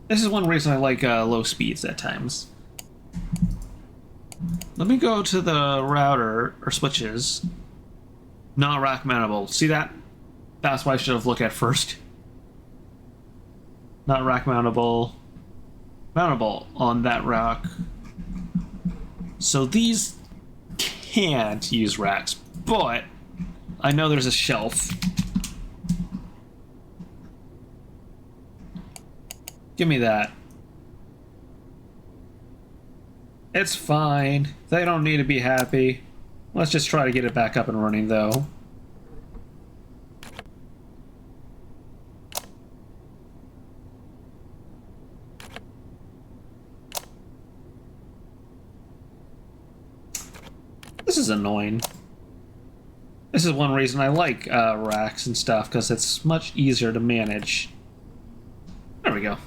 [SPEAKER 1] This is one reason I like low speeds at times. Let me go to the router, or switches. Not rack mountable. See that? That's what I should have looked at first. Not rack mountable. Mountable on that rack. So these can't use racks, but I know there's a shelf. Give me that. It's fine. They don't need to be happy. Let's just try to get it back up and running, though. This is annoying. This is one reason I like racks and stuff, because it's much easier to manage. There we go.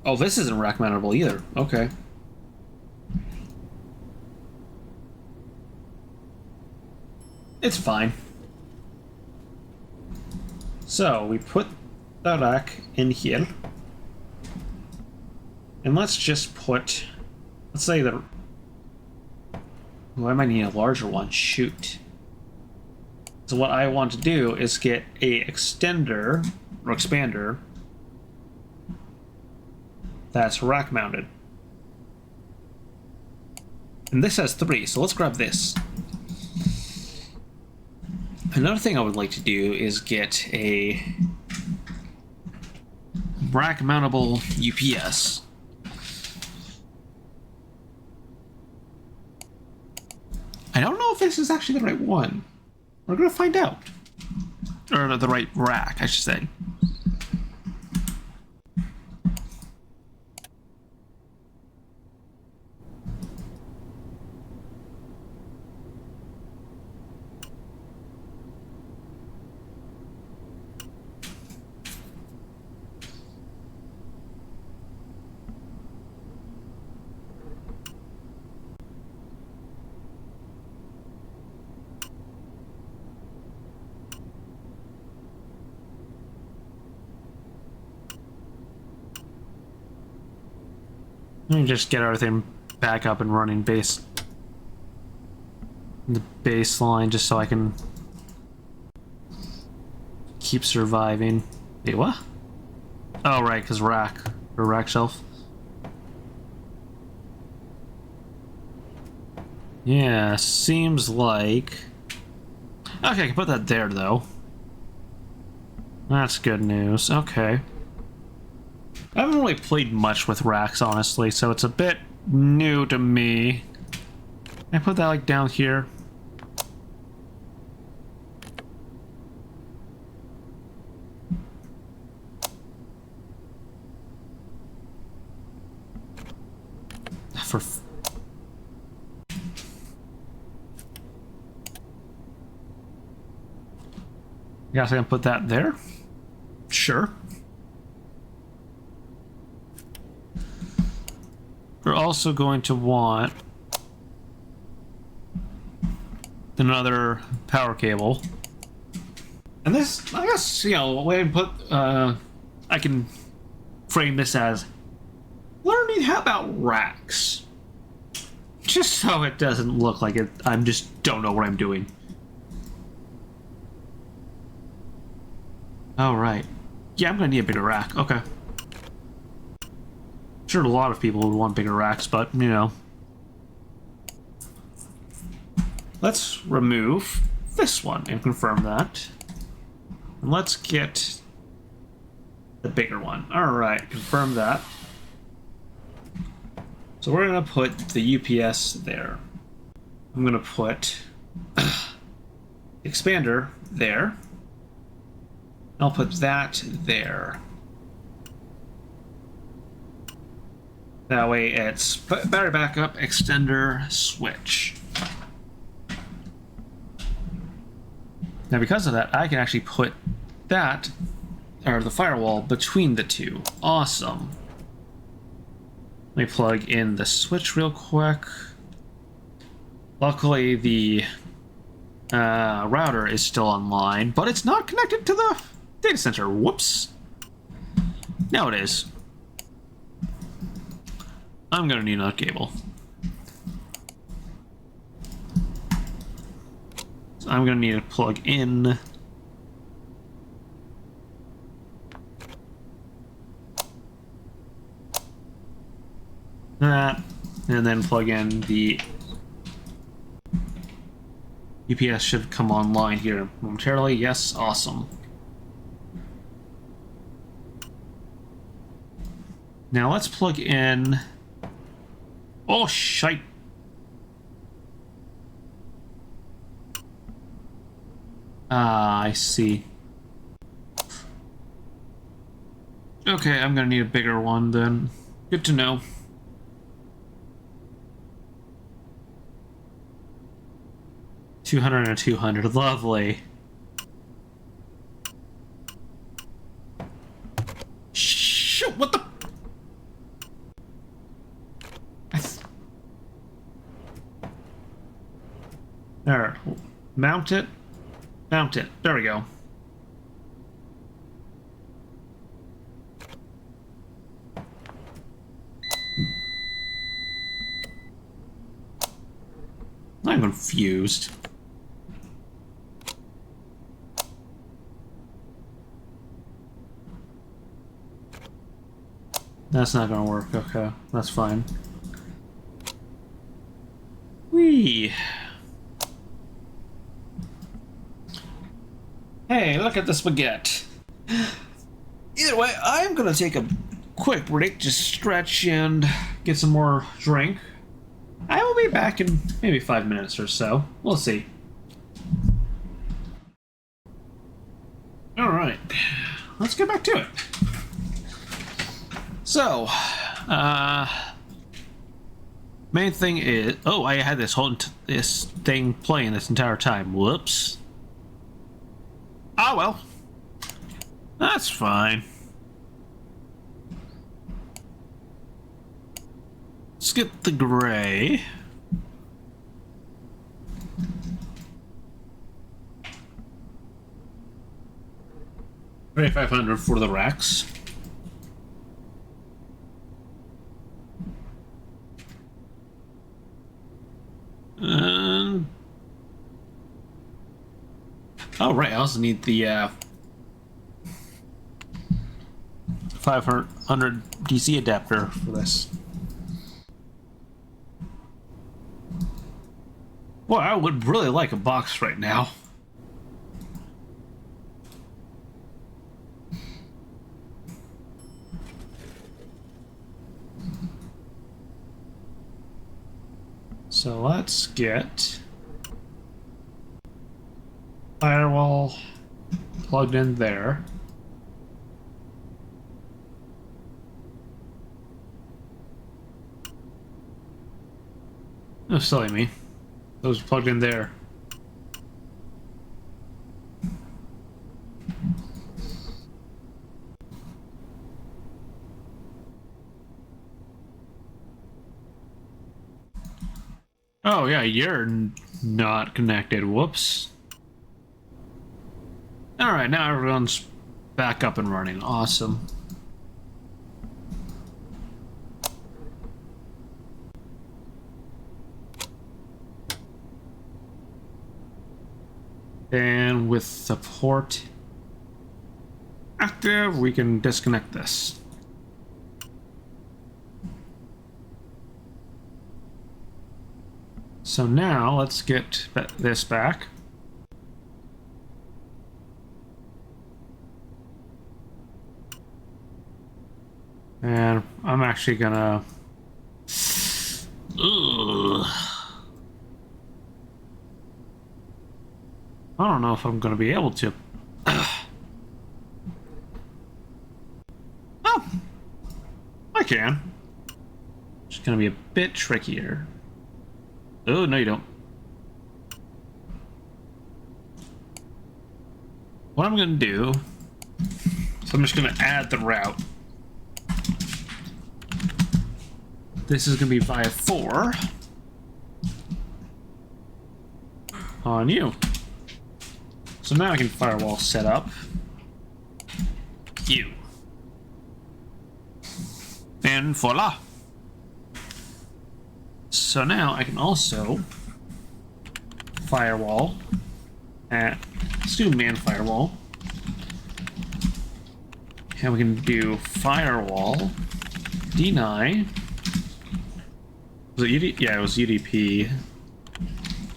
[SPEAKER 1] Oh, this isn't rack mountable either. Okay. It's fine. So, we put the rack in here. And let's just put... Let's say the... Oh, I might need a larger one. Shoot. So what I want to do is get a extender, or expander, that's rack mounted. And this has 3, so let's grab this. Another thing I would like to do is get a rack mountable UPS. I don't know if this is actually the right one. We're gonna find out. Or the right rack, I should say. Let me just get everything back up and running the baseline just so I can keep surviving. Wait, what? Oh, right, because rack shelf. Yeah, seems like... Okay, I can put that there, though. That's good news. Okay. I haven't really played much with racks, honestly, so it's a bit new to me. Can I put that, like, down here? For... Guess I can put that there? Sure. We're also going to want another power cable. And this, I guess, you know, way I put, I can frame this as learning how about racks. Just so it doesn't look like it, I'm just don't know what I'm doing. Oh, right. Yeah, I'm gonna need a bigger rack. Okay. Sure, a lot of people would want bigger racks, but, you know. Let's remove this one and confirm that. And let's get the bigger one. Alright, confirm that. So we're going to put the UPS there. I'm going to put expander there. I'll put that there. That way it's battery backup, extender, switch. Now because of that, I can actually put that, or the firewall, between the two. Awesome. Let me plug in the switch real quick. Luckily the router is still online, but it's not connected to the data center. Whoops. Now it is. I'm gonna need another cable. So I'm gonna need to plug in that, and then plug in the UPS should come online here momentarily. Yes, awesome. Now let's plug in... Oh, shite. Ah, I see. Okay, I'm gonna need a bigger one then. Good to know. $200 and $200, lovely. Shoot, what the? There. Mount it. Mount it. There we go. I'm confused. That's not gonna work. Okay, that's fine. Whee! Hey, look at the spaghetti. Either way, I'm gonna take a quick break, just stretch and get some more drink. I will be back in maybe 5 minutes or so. We'll see. Alright, let's get back to it. So, main thing is... Oh, I had this thing playing this entire time. Whoops. Oh well. That's fine. Let's get the gray. Gray 500 for the racks. Oh right, I also need the 500 DC adapter for this. Well, I would really like a box right now. So let's get Firewall plugged in there. Oh, silly me. Those are plugged in there. Oh yeah, you're not connected. Whoops. Alright, now everyone's back up and running. Awesome. And with the port active, we can disconnect this. So now let's get this back. And I'm actually gonna... Ugh. I don't know if I'm gonna be able to. Oh! I can. It's gonna be a bit trickier. Oh, no you don't. What I'm gonna do... So I'm just gonna add the route. This is gonna be via 4 on you. So now I can firewall set up you. And voila. So now I can also firewall at student man firewall. And we can do firewall deny. Was it UD? Yeah, it was UDP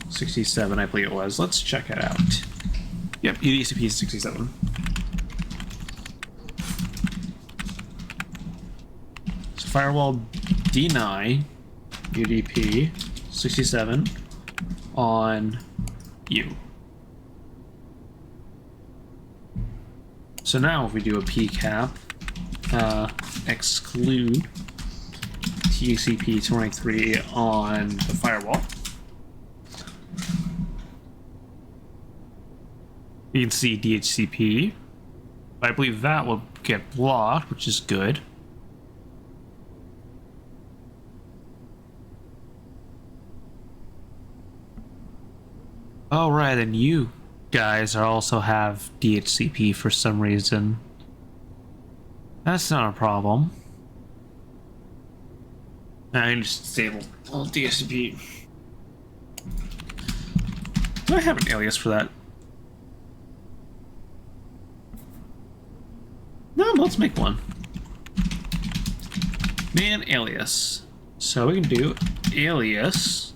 [SPEAKER 1] 67, I believe it was. Let's check it out. Yep, UDP 67. So firewall deny UDP 67 on you. So now if we do a pcap exclude TCP23 on the firewall, you can see DHCP. I believe that will get blocked, which is good. Oh, right, and you guys also have DHCP for some reason. That's not a problem. I can just disable all DHCP. Do I have an alias for that? No, let's make one. Man alias. So we can do alias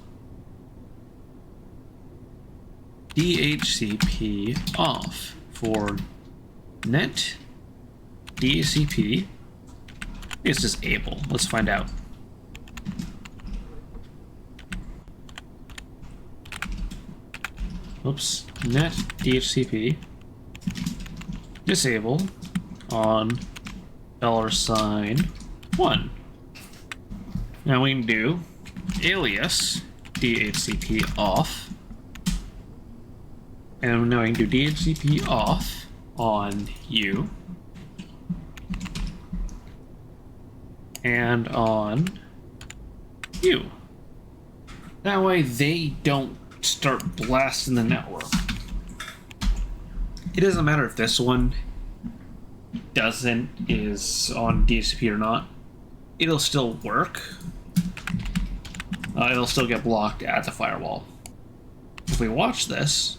[SPEAKER 1] DHCP off for net DHCP. It's disable. Let's find out. Oops. Net DHCP disable on $1. Now we can do alias DHCP off. And now I can do DHCP off on you. And on you. That way they don't start blasting the network. It doesn't matter if this one is on DHCP or not. It'll still work. It'll still get blocked at the firewall. If we watch this,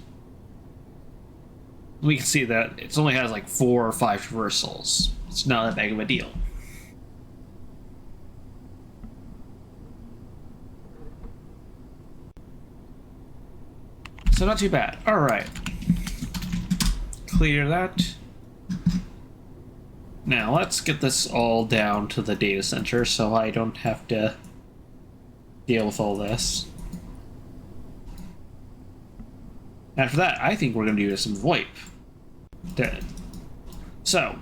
[SPEAKER 1] we can see that it only has like 4 or 5 traversals. It's not that big of a deal. So not too bad. Alright. Clear that. Now let's get this all down to the data center so I don't have to deal with all this. After that, I think we're going to do some VoIP. So,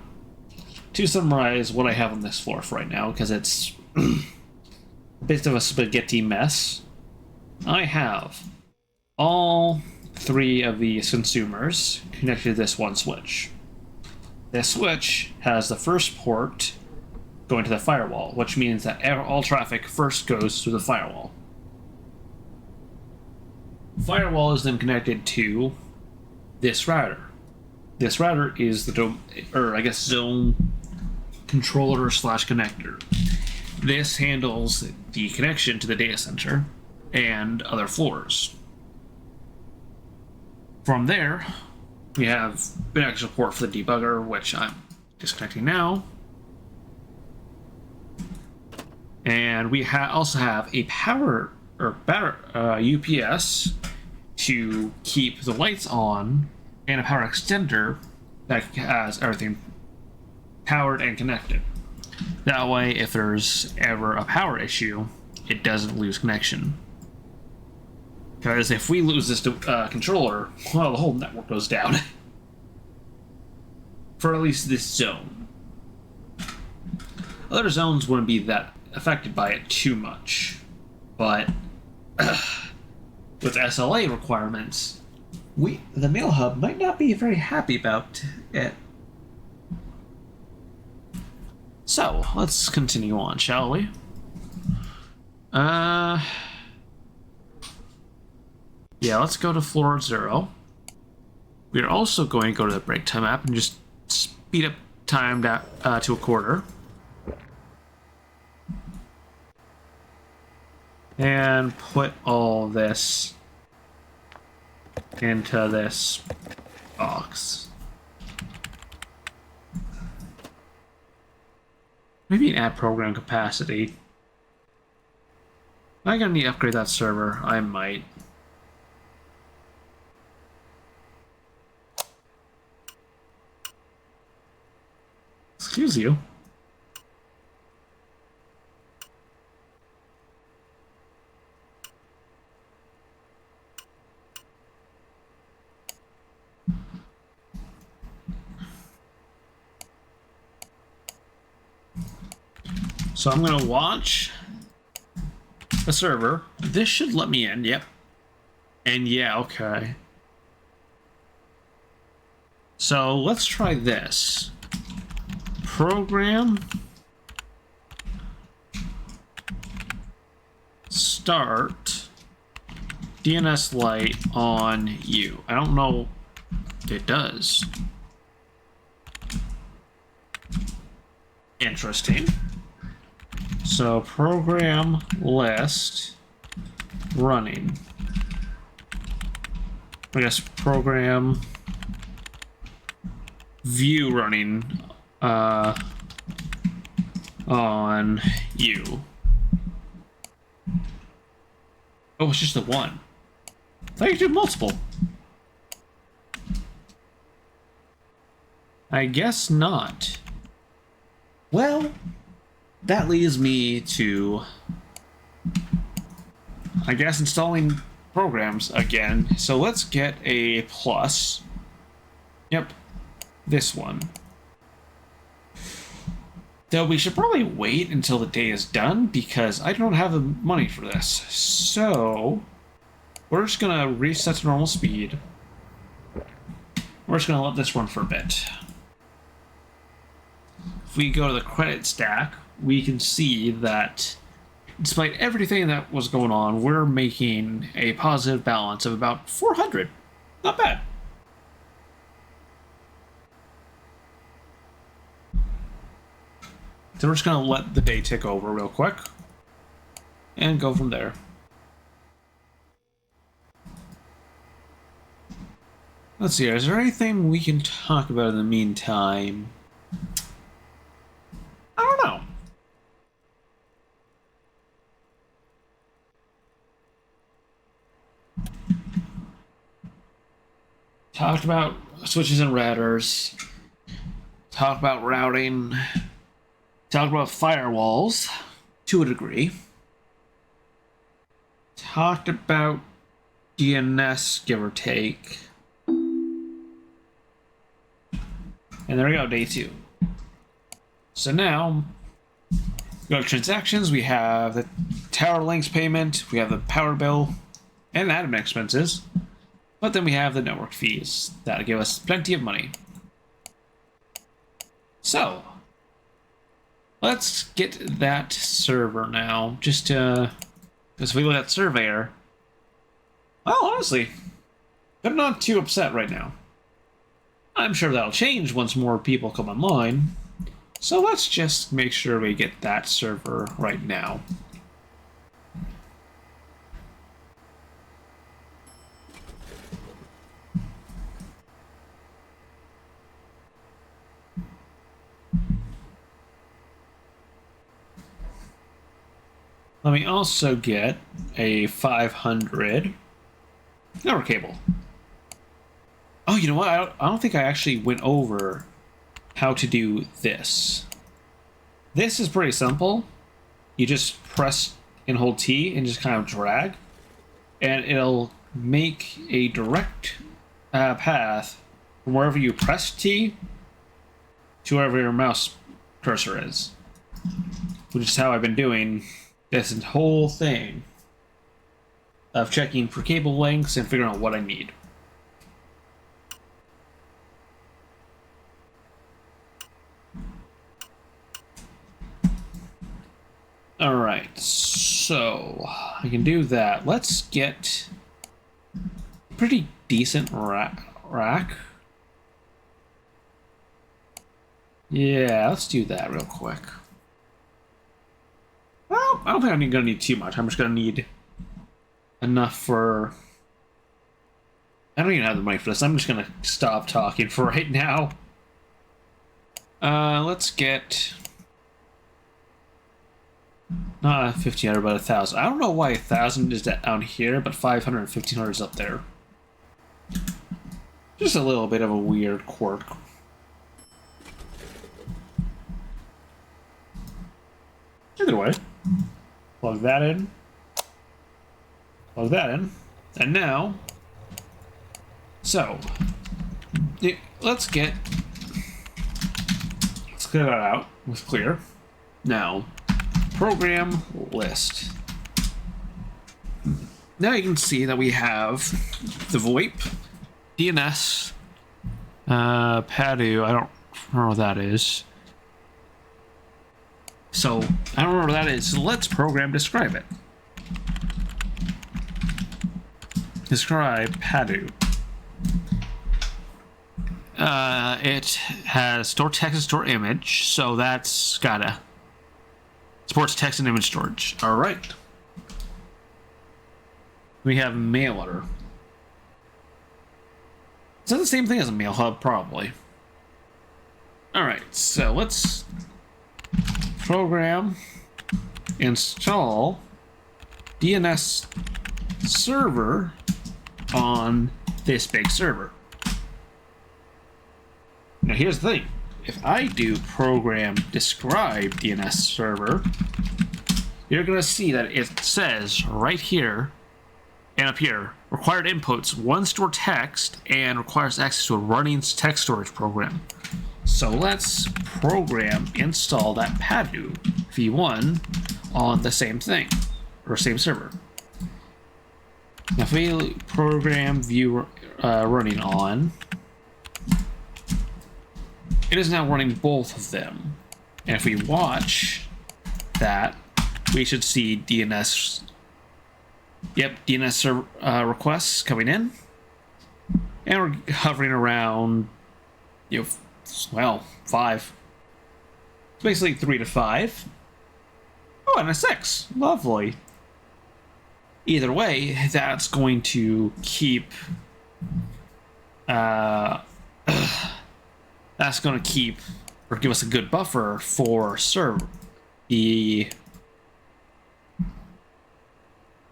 [SPEAKER 1] to summarize what I have on this floor for right now, because it's a bit of a spaghetti mess, I have all 3 of these consumers connected to this one switch. This switch has the first port going to the firewall, which means that all traffic first goes through the firewall. Firewall is then connected to this router. This router is the zone controller / connector. This handles the connection to the data center and other floors. From there, we have an extra port for the debugger, which I'm disconnecting now. And we also have a power or UPS to keep the lights on, and a power extender that has everything powered and connected. That way, if there's ever a power issue, it doesn't lose connection. Because if we lose this controller, well, the whole network goes down. For at least this zone. Other zones wouldn't be that affected by it too much. But with SLA requirements, the mail hub might not be very happy about it. So, let's continue on, shall we? Yeah, let's go to floor 0. We're also going to go to the break time app and just speed up time to 1/4. And put all this into this box. Maybe add program capacity. Am I gonna need to upgrade that server? I might. Excuse you. So I'm gonna watch a server. This should let me in, yep. And yeah, okay. So let's try this. Program start DNS light on you. I don't know. It does. Interesting. So program list running. I guess program view running on you. Oh, it's just the one. I thought you could do multiple. I guess not. Well, that leaves me to, I guess, installing programs again. So let's get a plus. Yep, this one. Though we should probably wait until the day is done because I don't have the money for this. So we're just gonna reset to normal speed. We're just gonna let this run for a bit. If we go to the credit stack, we can see that despite everything that was going on, we're making a positive balance of about 400. Not bad. So we're just going to let the day tick over real quick and go from there. Let's see, is there anything we can talk about in the meantime? I don't know. Talked about switches and routers. Talked about routing. Talked about firewalls to a degree. Talked about DNS, give or take. And there we go, day 2. So now, go to transactions, we have the tower links payment, we have the power bill, and admin expenses. But then we have the network fees. That'll give us plenty of money. So, let's get that server now. Just to, because if we look at Surveyor, well, honestly, I'm not too upset right now. I'm sure that'll change once more people come online. So let's just make sure we get that server right now. Let me also get a 500 network cable. Oh, you know what? I don't think I actually went over how to do this. This is pretty simple. You just press and hold T and just kind of drag, and it'll make a direct path from wherever you press T to wherever your mouse cursor is, which is how I've been doing this whole thing of checking for cable lengths and figuring out what I need. Alright, so I can do that. Let's get a pretty decent rack. Yeah, let's do that real quick. Well, I don't think I'm going to need too much. I'm just going to need enough for... I don't even have the money for this. I'm just going to stop talking for right now. Let's get... Not 1,500, but 1,000. I don't know why 1,000 is down here, but 500 and 1,500 is up there. Just a little bit of a weird quirk. Either way, plug that in. Plug that in. And now, so, let's clear that out with clear. Now, program list. Now you can see that we have the VoIP, DNS, Padu, I don't know what that is. So, I don't know what that is, so let's program describe it. describe Padu. It has store text and store image, so that's gotta supports text and image storage. All right. We have mailer. Is that the same thing as a mail hub? Probably. All right, so let's program install DNS server on this big server. Now here's the thing. If I do program describe DNS server, you're going to see that it says right here and up here, required inputs, one store text, and requires access to a running text storage program. So let's program install that Padu v1 on the same thing, or same server. Now if we program view running on, it is now running both of them. And if we watch that, we should see DNS requests coming in. And we're hovering around, well, 5. It's basically 3 to 5. Oh, and a 6. Lovely. Either way, that's going to keep that's going to keep or give us a good buffer for server the.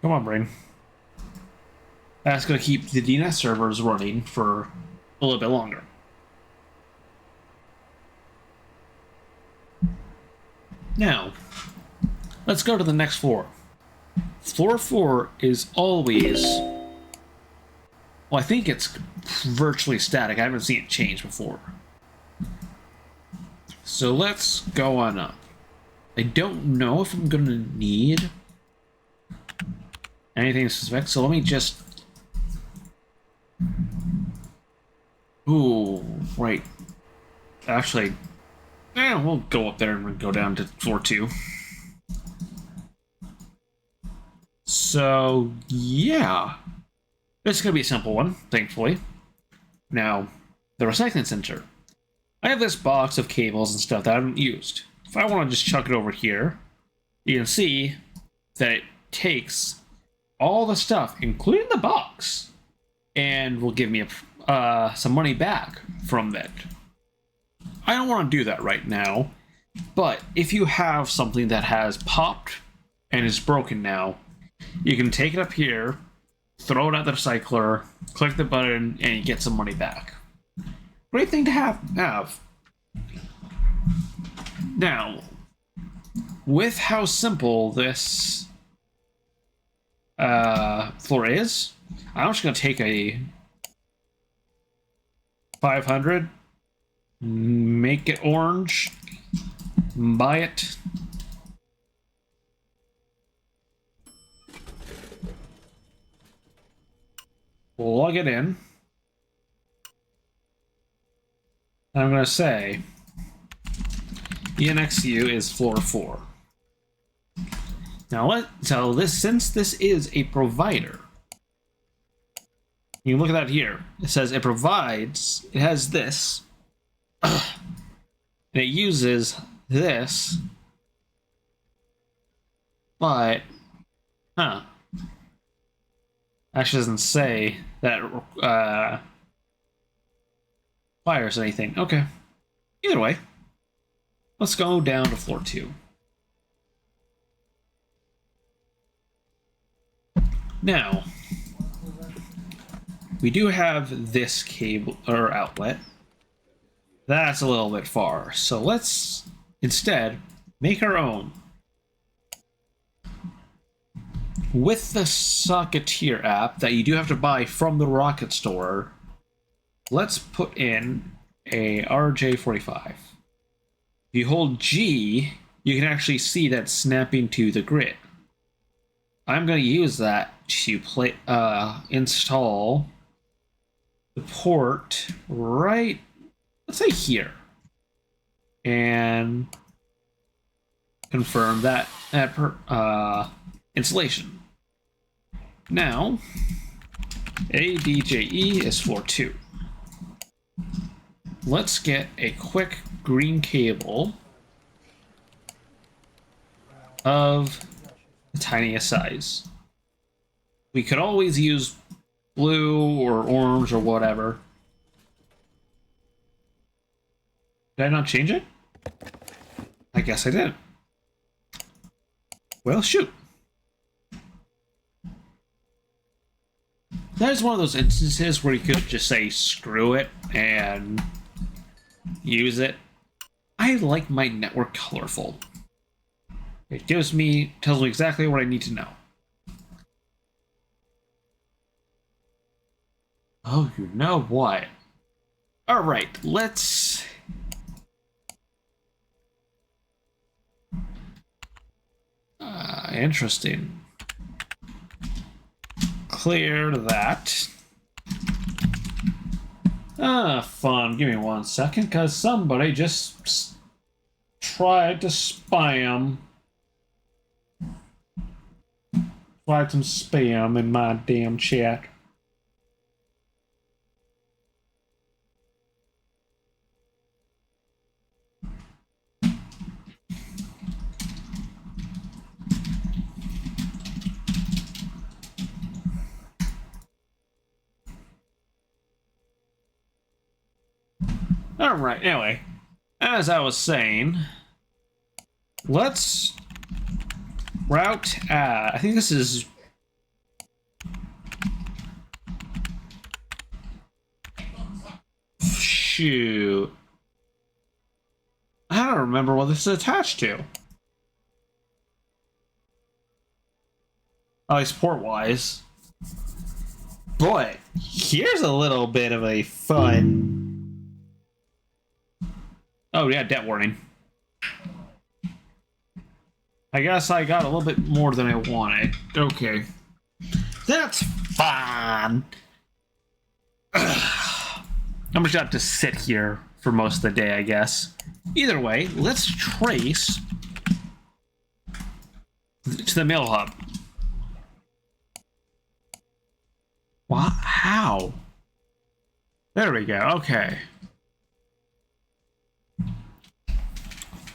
[SPEAKER 1] Come on, brain. That's going to keep the DNS servers running for a little bit longer. Now, let's go to the next floor. Floor 4 is always... Well, I think it's virtually static. I haven't seen it change before. So let's go on up. I don't know if I'm going to need anything specific, so let me just... Ooh, right. Actually, we'll go up there and go down to floor 2. So, yeah. This is going to be a simple one, thankfully. Now, the recycling center. I have this box of cables and stuff that I haven't used. If I want to just chuck it over here, you can see that it takes all the stuff, including the box, and will give me some money back from that. I don't want to do that right now, but if you have something that has popped and is broken now, you can take it up here, throw it at the recycler, click the button, and you get some money back. Great thing to have. Now, with how simple this floor is, I'm just going to take a 500, make it orange, buy it. Plug it in. And I'm going to say ENXU is floor 4. Now since this is a provider, you can look at that here. It says it provides, it has this, and it uses this, but, actually doesn't say that requires anything. Okay. Either way, let's go down to floor 2. Now, we do have this cable or outlet. That's a little bit far, so let's instead make our own. With the Socketeer app that you do have to buy from the Rocket Store, let's put in a RJ45. If you hold G, you can actually see that snapping to the grid. I'm going to use that to install the port right, let's say here, and confirm that installation. Now, ADJE is floor 2. Let's get a quick green cable of the tiniest size. We could always use blue or orange or whatever. Did I not change it? I guess I did. Well, shoot. That is one of those instances where you could just say screw it and use it. I like my network colorful. It tells me exactly what I need to know. Oh, you know what? All right, let's... interesting. Clear that. Fun. Give me 1 second, because somebody just tried to spam. Tried some spam in my damn chat. Alright, anyway, as I was saying, let's route I think this is... Shoot. I don't remember what this is attached to. At least port-wise. But here's a little bit of a fun... Oh, yeah, debt warning. I guess I got a little bit more than I wanted. Okay. That's fine. I'm just have to sit here for most of the day, I guess. Either way, let's trace to the mail hub. What? How? There we go. Okay.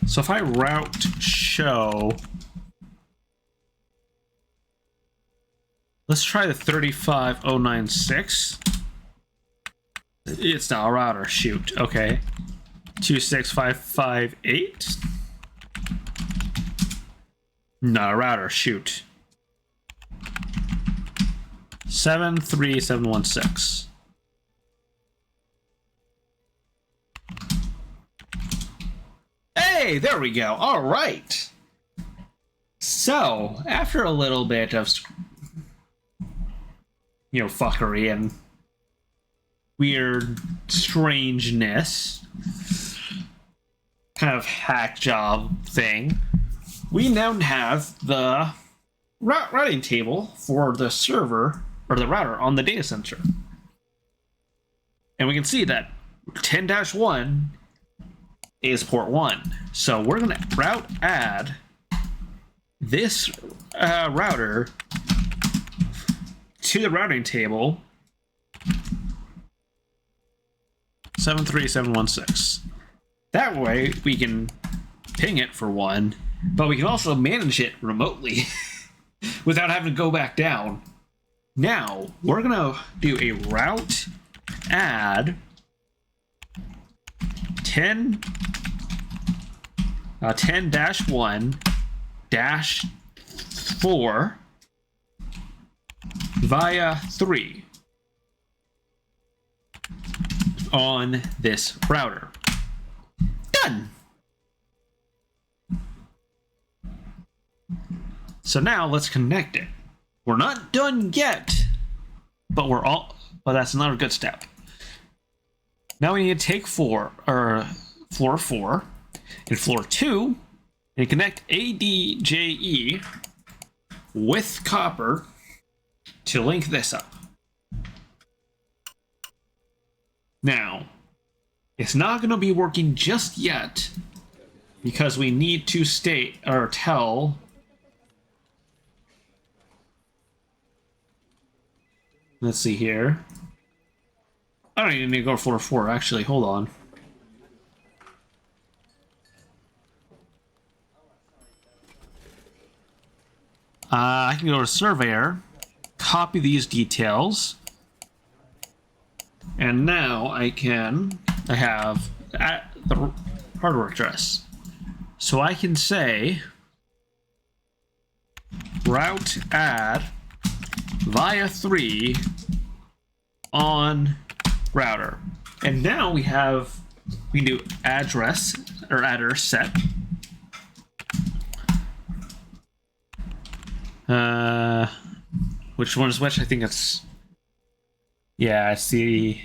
[SPEAKER 1] So if I route show, let's try the 35096. It's not a router. Shoot. Okay. 26558. Not a router. Shoot. 73716. Hey, there we go. All right. So, after a little bit of, fuckery and weird strangeness, kind of hack job thing, we now have the routing table for the server, or the router, on the data center. And we can see that 10-1 is port 1. So we're going to route add this router to the routing table 73716. That way we can ping it for 1, but we can also manage it remotely without having to go back down. Now we're going to do a route add 10-1-4 via 3 on this router. Done! So now let's connect it. We're not done yet, but that's another good step. Now we need to take floor 4 and floor 2 and connect ADJE with copper to link this up. Now, it's not going to be working just yet because we need to state or tell Let's see here. I don't even need to go floor 4, actually. Hold on. I can go to Surveyor, copy these details, and now I have the hardware address. So I can say route add via 3 on router. And now we can do address or address set. Which one is which? I think it's, yeah, it's the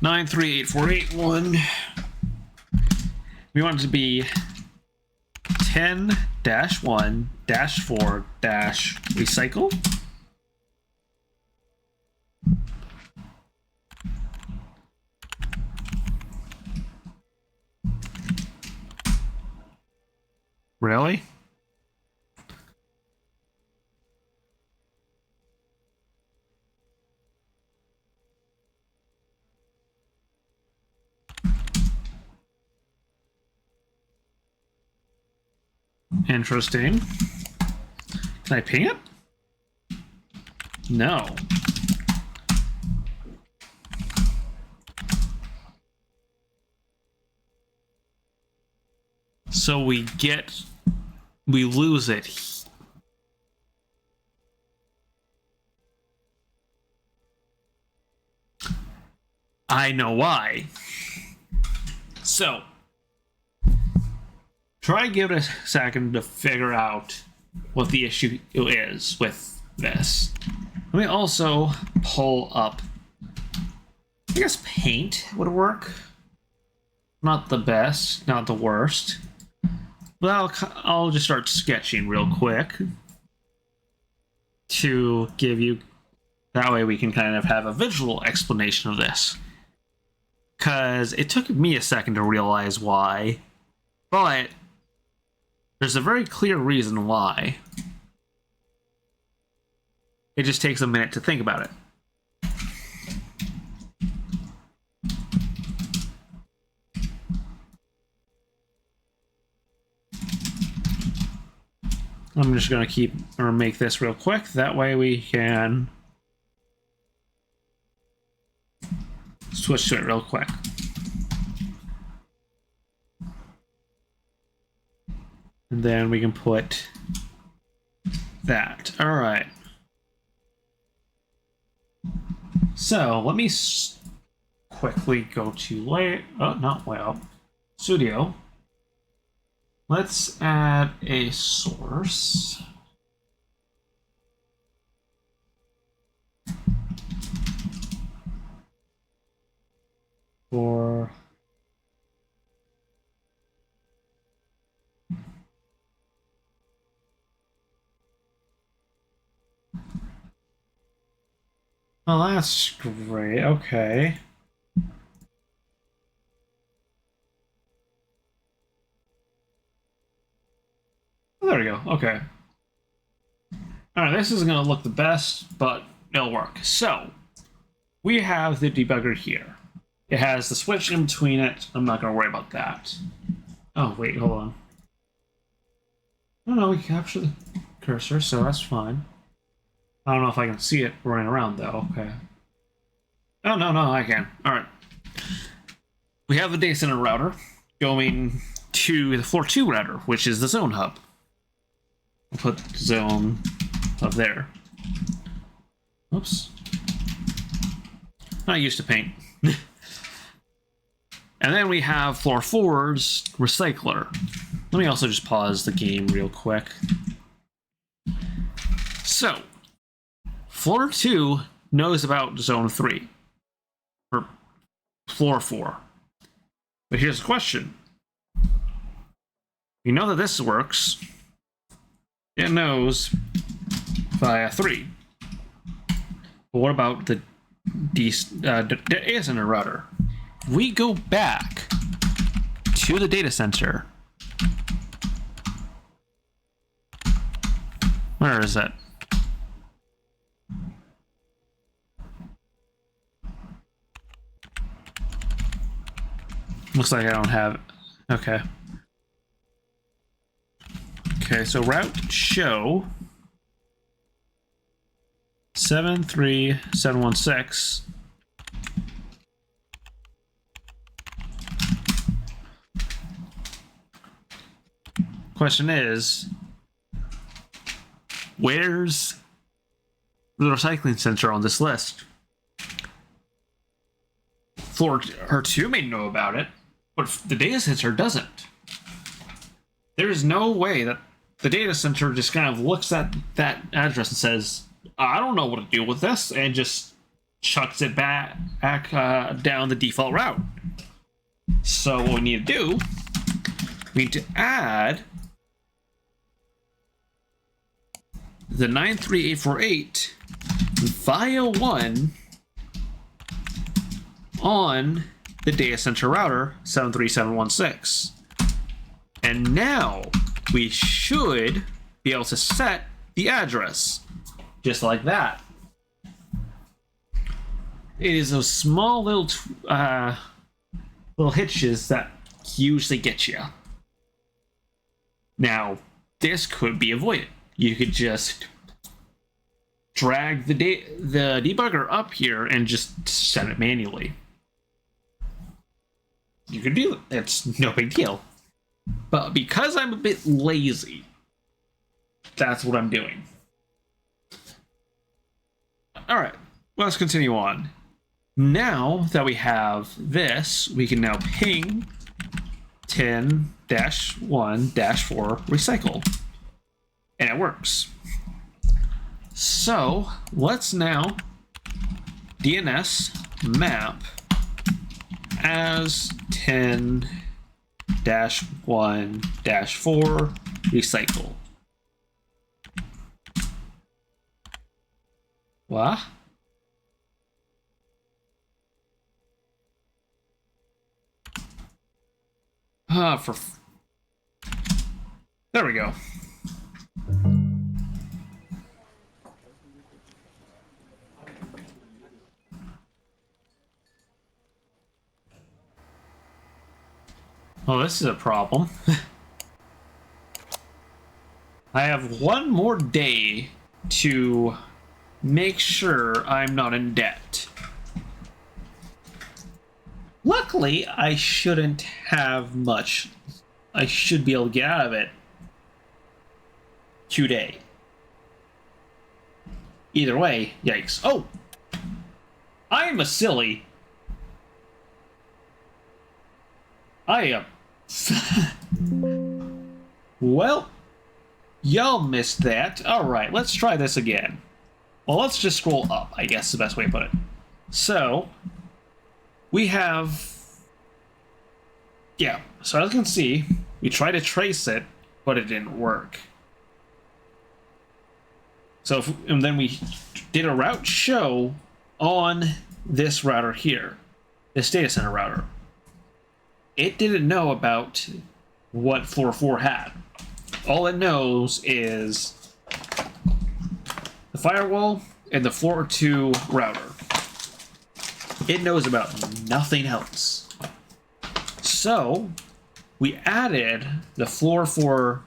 [SPEAKER 1] 938481. We want it to be 10-1-4-recycle. Really? Interesting. Can I ping it? No. So we lose it. I know why. So, try to give it a second to figure out what the issue is with this. Let me also pull up, I guess paint would work. Not the best, not the worst. But I'll just start sketching real quick to give you, that way we can kind of have a visual explanation of this. Because it took me a second to realize why, but there's a very clear reason why. It just takes a minute to think about it. I'm just going to make this real quick. That way we can switch to it real quick. And then we can put that. All right. So let me quickly go to Studio. Let's add a source. For oh, that's great. Okay. Oh, there we go. Okay. All right, this isn't going to look the best, but it'll work. So, we have the debugger here. It has the switch in between it. I'm not going to worry about that. Oh, wait, hold on. Oh, no, we capture the cursor, so that's fine. I don't know if I can see it running around, though. Okay. Oh, no, I can. All right. We have the data center router going to the floor 2 router, which is the zone hub. We'll put zone hub there. Oops. Not used to paint. And then we have floor 4's recycler. Let me also just pause the game real quick. So, floor 2 knows about zone 3. Or floor 4. But here's the question. You know that this works. It knows via 3. But what about the data center router? We go back to the data center. Where is it? Looks like I don't have it. Okay. Okay, so route show 73716. Question is, where's the recycling center on this list? Floor or 2 may know about it, but the data center doesn't. There's no way that the data center just kind of looks at that address and says, I don't know what to do with this, and just chucks it back down the default route. So what we need to do, we need to add the 93848 via 1 on the data center router 73716. And now we should be able to set the address just like that. It is those small little hitches that usually get you. Now, this could be avoided. You could just drag the debugger up here and just set it manually. You could do it. It's no big deal. But because I'm a bit lazy, that's what I'm doing. Alright, let's continue on. Now that we have this, we can now ping 10-1-4 recycle. And it works. So let's now DNS map as 10-1-4 recycle. What? There we go. Oh, this is a problem. I have one more day to make sure I'm not in debt. Luckily, I shouldn't have much. I should be able to get out of it today. Either way, yikes. Oh! I'm a silly. Well, y'all missed that. Alright, let's try this again. Well, let's just scroll up, I guess is the best way to put it. So, we have... Yeah, so as you can see, we tried to trace it, but it didn't work. So, and then we did a route show on this router here, this data center router. It didn't know about what floor 4 had. All it knows is the firewall and the floor 2 router. It knows about nothing else. So we added the floor 4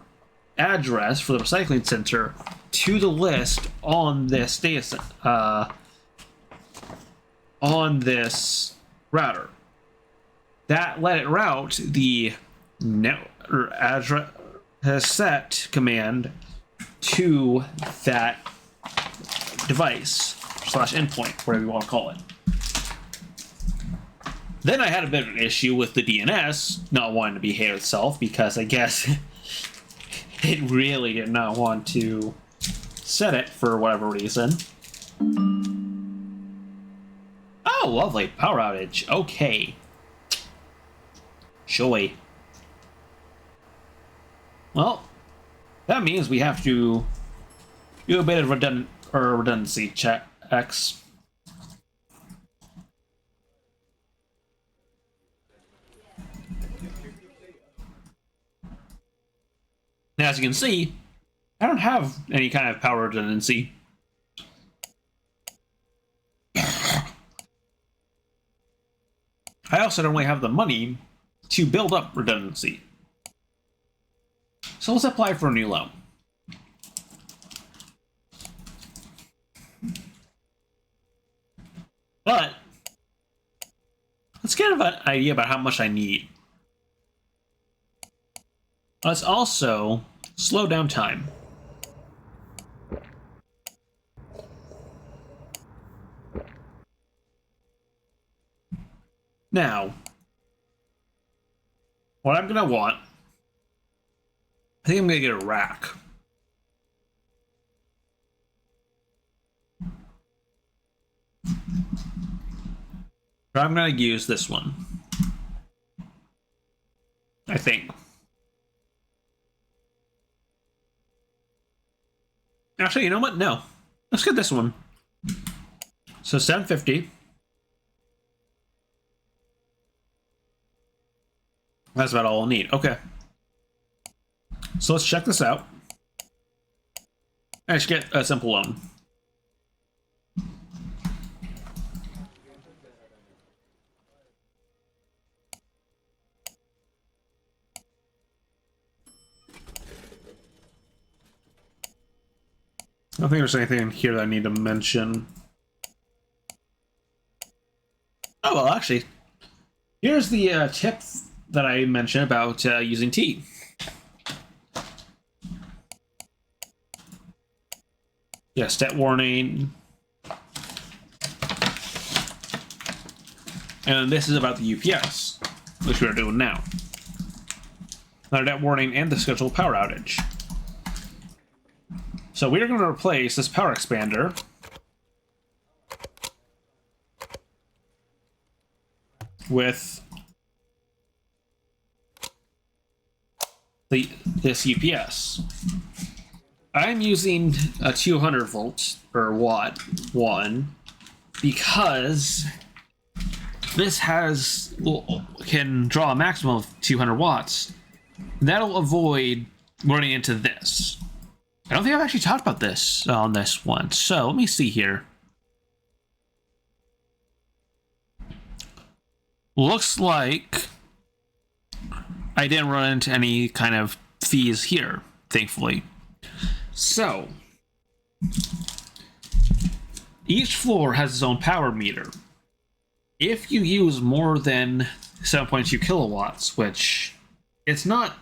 [SPEAKER 1] address for the recycling center to the list on this data center, on this router. That let it route the address set command to that device / endpoint, whatever you want to call it. Then I had a bit of an issue with the DNS not wanting to behave itself, because I guess it really did not want to set it for whatever reason. Oh, lovely. Power outage. Okay. Joy. Well, that means we have to do a bit of redundancy checks. Now, as you can see, I don't have any kind of power redundancy. I also don't really have the money to build up redundancy. So let's apply for a new loan. But let's get an idea about how much I need. Let's also slow down time. Now, what I'm gonna want, I think I'm gonna get a rack. But I'm gonna use this one, I think. Actually, you know what? No. Let's get this one. So 750. That's about all we'll need. Okay. So let's check this out. I should get a simple loan. I don't think there's anything in here that I need to mention. Oh, well, actually, here's the tip that I mentioned about using tea. Yeah, stat warning. And this is about the UPS, which we're doing now. Another net warning and the scheduled power outage. So we're going to replace this power expander with this UPS. I'm using a 200 volts per watt one because this can draw a maximum of 200 watts. That'll avoid running into this. I don't think I've actually talked about this on this one, so let me see here. Looks like I didn't run into any kind of fees here, thankfully. So, each floor has its own power meter. If you use more than 7.2 kilowatts, which it's not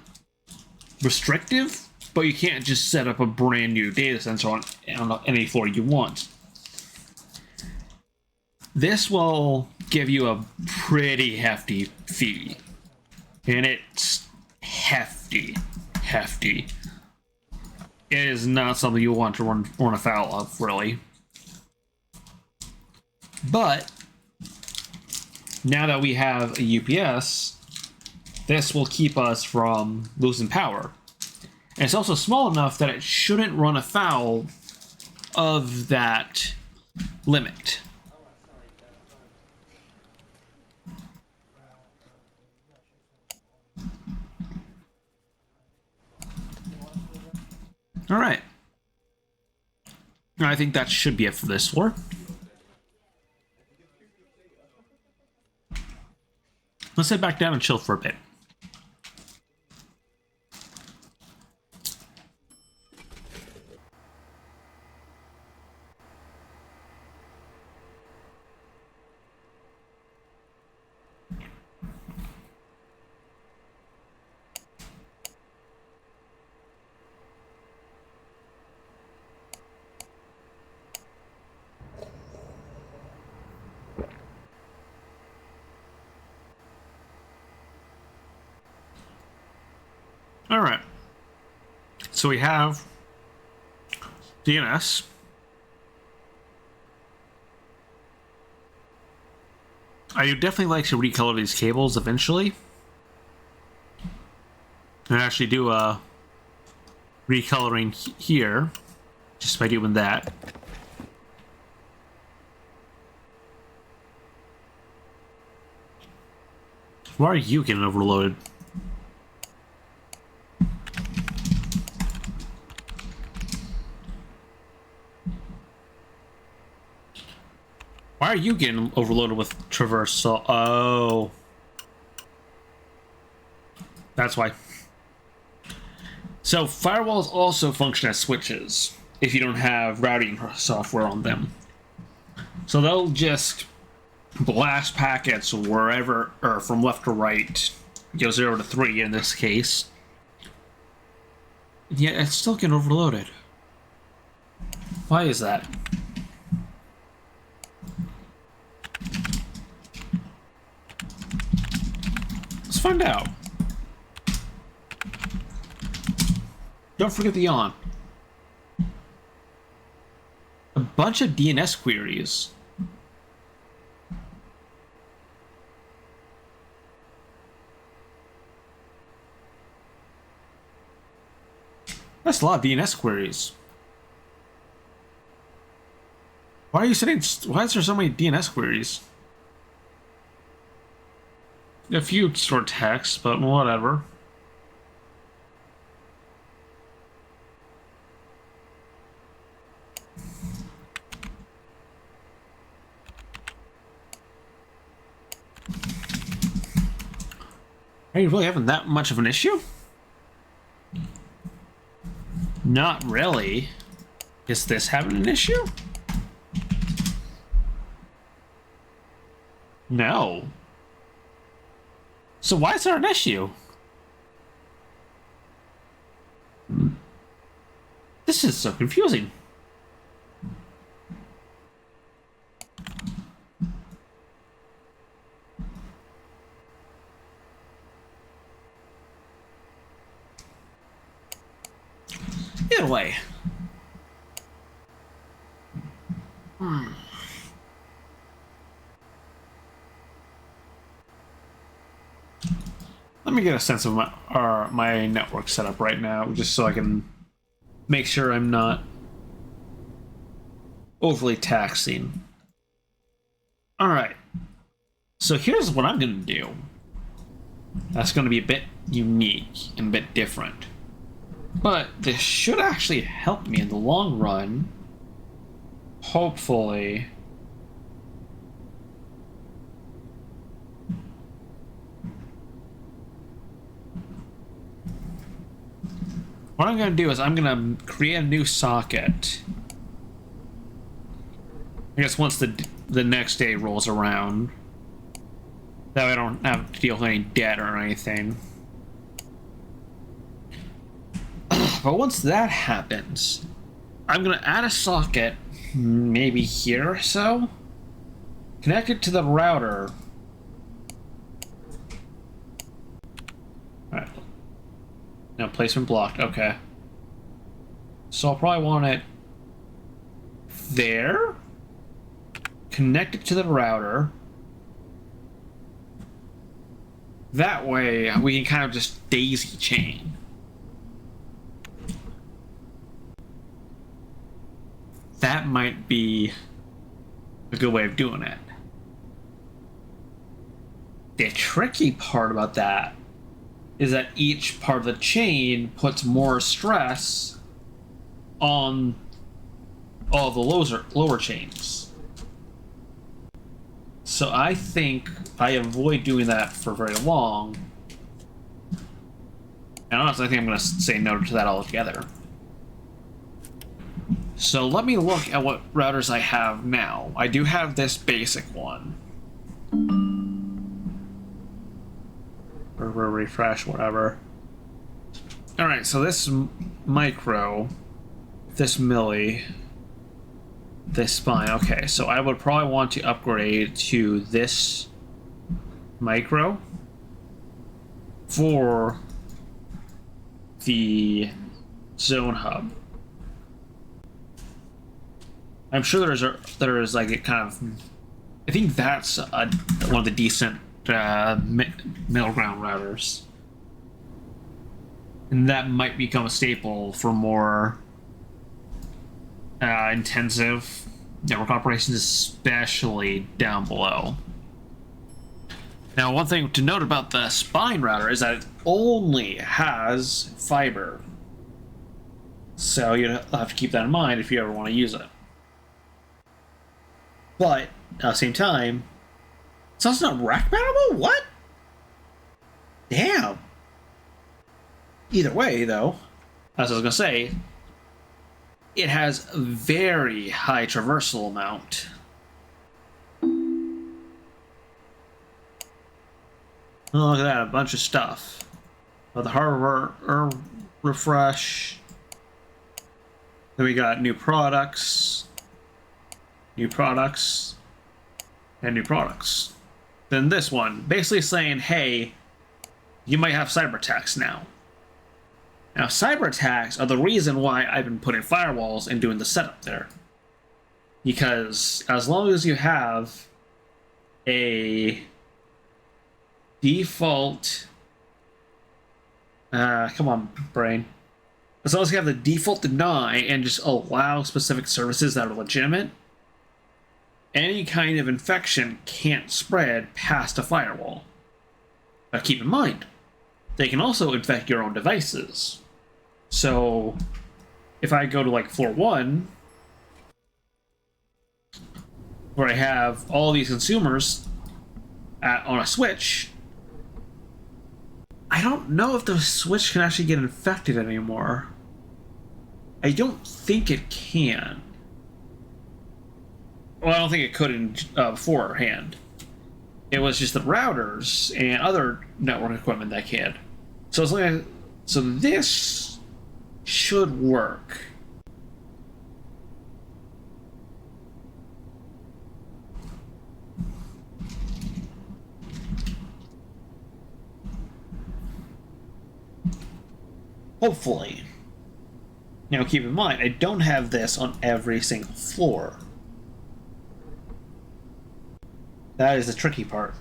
[SPEAKER 1] restrictive, but you can't just set up a brand new data center on any floor you want. This will give you a pretty hefty fee. And it's hefty. It is not something you want to run afoul of, really. But now that we have a UPS, this will keep us from losing power. And it's also small enough that it shouldn't run afoul of that limit. All right. I think that should be it for this floor. Let's head back down and chill for a bit. All right. So we have DNS. I would definitely like to recolor these cables eventually. And actually do a recoloring here, just by doing that. Why are you getting overloaded? Why are you getting overloaded with traversal? Oh. That's why. So firewalls also function as switches if you don't have routing software on them. So they'll just blast packets wherever, or from left to right, 0 to 3 in this case. Yeah, it's still getting overloaded. Why is that? Let's find out. Don't forget the yawn. A bunch of DNS queries. That's a lot of DNS queries. Why are you sitting? Why is there so many DNS queries? A few short texts, but whatever. Are you really having that much of an issue? Not really. Is this having an issue? No. So why is there an issue? This is so confusing. Either way. Let me get a sense of my network setup right now, just so I can make sure I'm not overly taxing. Alright. So here's what I'm going to do. That's going to be a bit unique and a bit different. But this should actually help me in the long run. Hopefully. What I'm going to do is I'm going to create a new socket. I guess once the next day rolls around. That way I don't have to deal with any debt or anything. But once that happens, I'm going to add a socket, maybe here or so. Connect it to the router. Alright. No, placement blocked. Okay. So I'll probably want it there. Connect it to the router. That way we can kind of just daisy chain. That might be a good way of doing it. The tricky part about that is that each part of the chain puts more stress on all the lower chains. So I think I avoid doing that for very long. And honestly, I think I'm going to say no to that altogether. So let me look at what routers I have now. I do have this basic one. Or refresh, whatever. Alright, so this micro, this milli, this spine. Okay, so I would probably want to upgrade to this micro for the zone hub. I'm sure there is like a kind of, I think that's one of the decent middle ground routers, and that might become a staple for more intensive network operations, especially down below. Now, one thing to note about the spine router is that it only has fiber, so you have to keep that in mind if you ever want to use it. But at the same time, it's also not rack mountable? What? Damn. Either way, though, as I was going to say, it has a very high traversal amount. Oh, look at that, a bunch of stuff. The hardware refresh. Then we got new products, and new products. Then this one, basically saying, hey, you might have cyber attacks now. Now, cyber attacks are the reason why I've been putting firewalls and doing the setup there. Because as long as you have a default... come on, brain. As long as you have the default deny and just allow specific services that are legitimate, any kind of infection can't spread past a firewall. Now keep in mind, they can also infect your own devices. So, if I go to like floor 1, where I have all these consumers on a switch, I don't know if the switch can actually get infected anymore. I don't think it can. Well, I don't think it could in beforehand. It was just the routers and other network equipment that can. So as long as, so this should work. Hopefully. Now keep in mind, I don't have this on every single floor. That is the tricky part.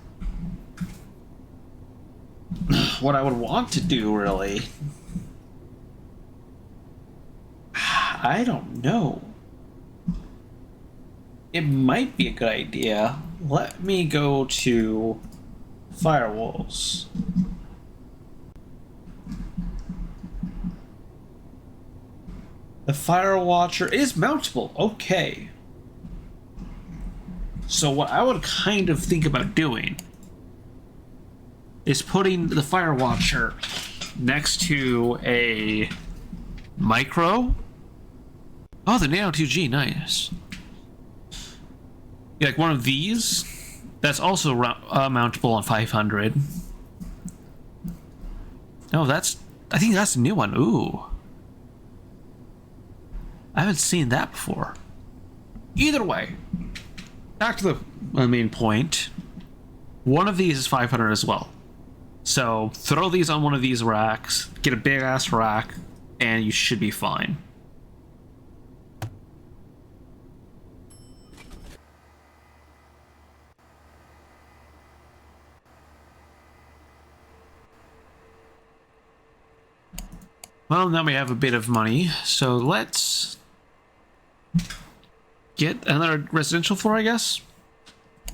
[SPEAKER 1] What I would want to do, really... I don't know. It might be a good idea. Let me go to firewalls. The Firewatcher is mountable. Okay. So what I would kind of think about doing is putting the Firewatcher next to a micro. Oh, the Nano 2G, nice. Yeah, like one of these. That's also mountable on 500. Oh, I think that's a new one. Ooh. I haven't seen that before. Either way, back to the main point. One of these is 500 as well. So throw these on one of these racks, get a big ass rack, and you should be fine. Well, now we have a bit of money, so let's get another residential floor, I guess.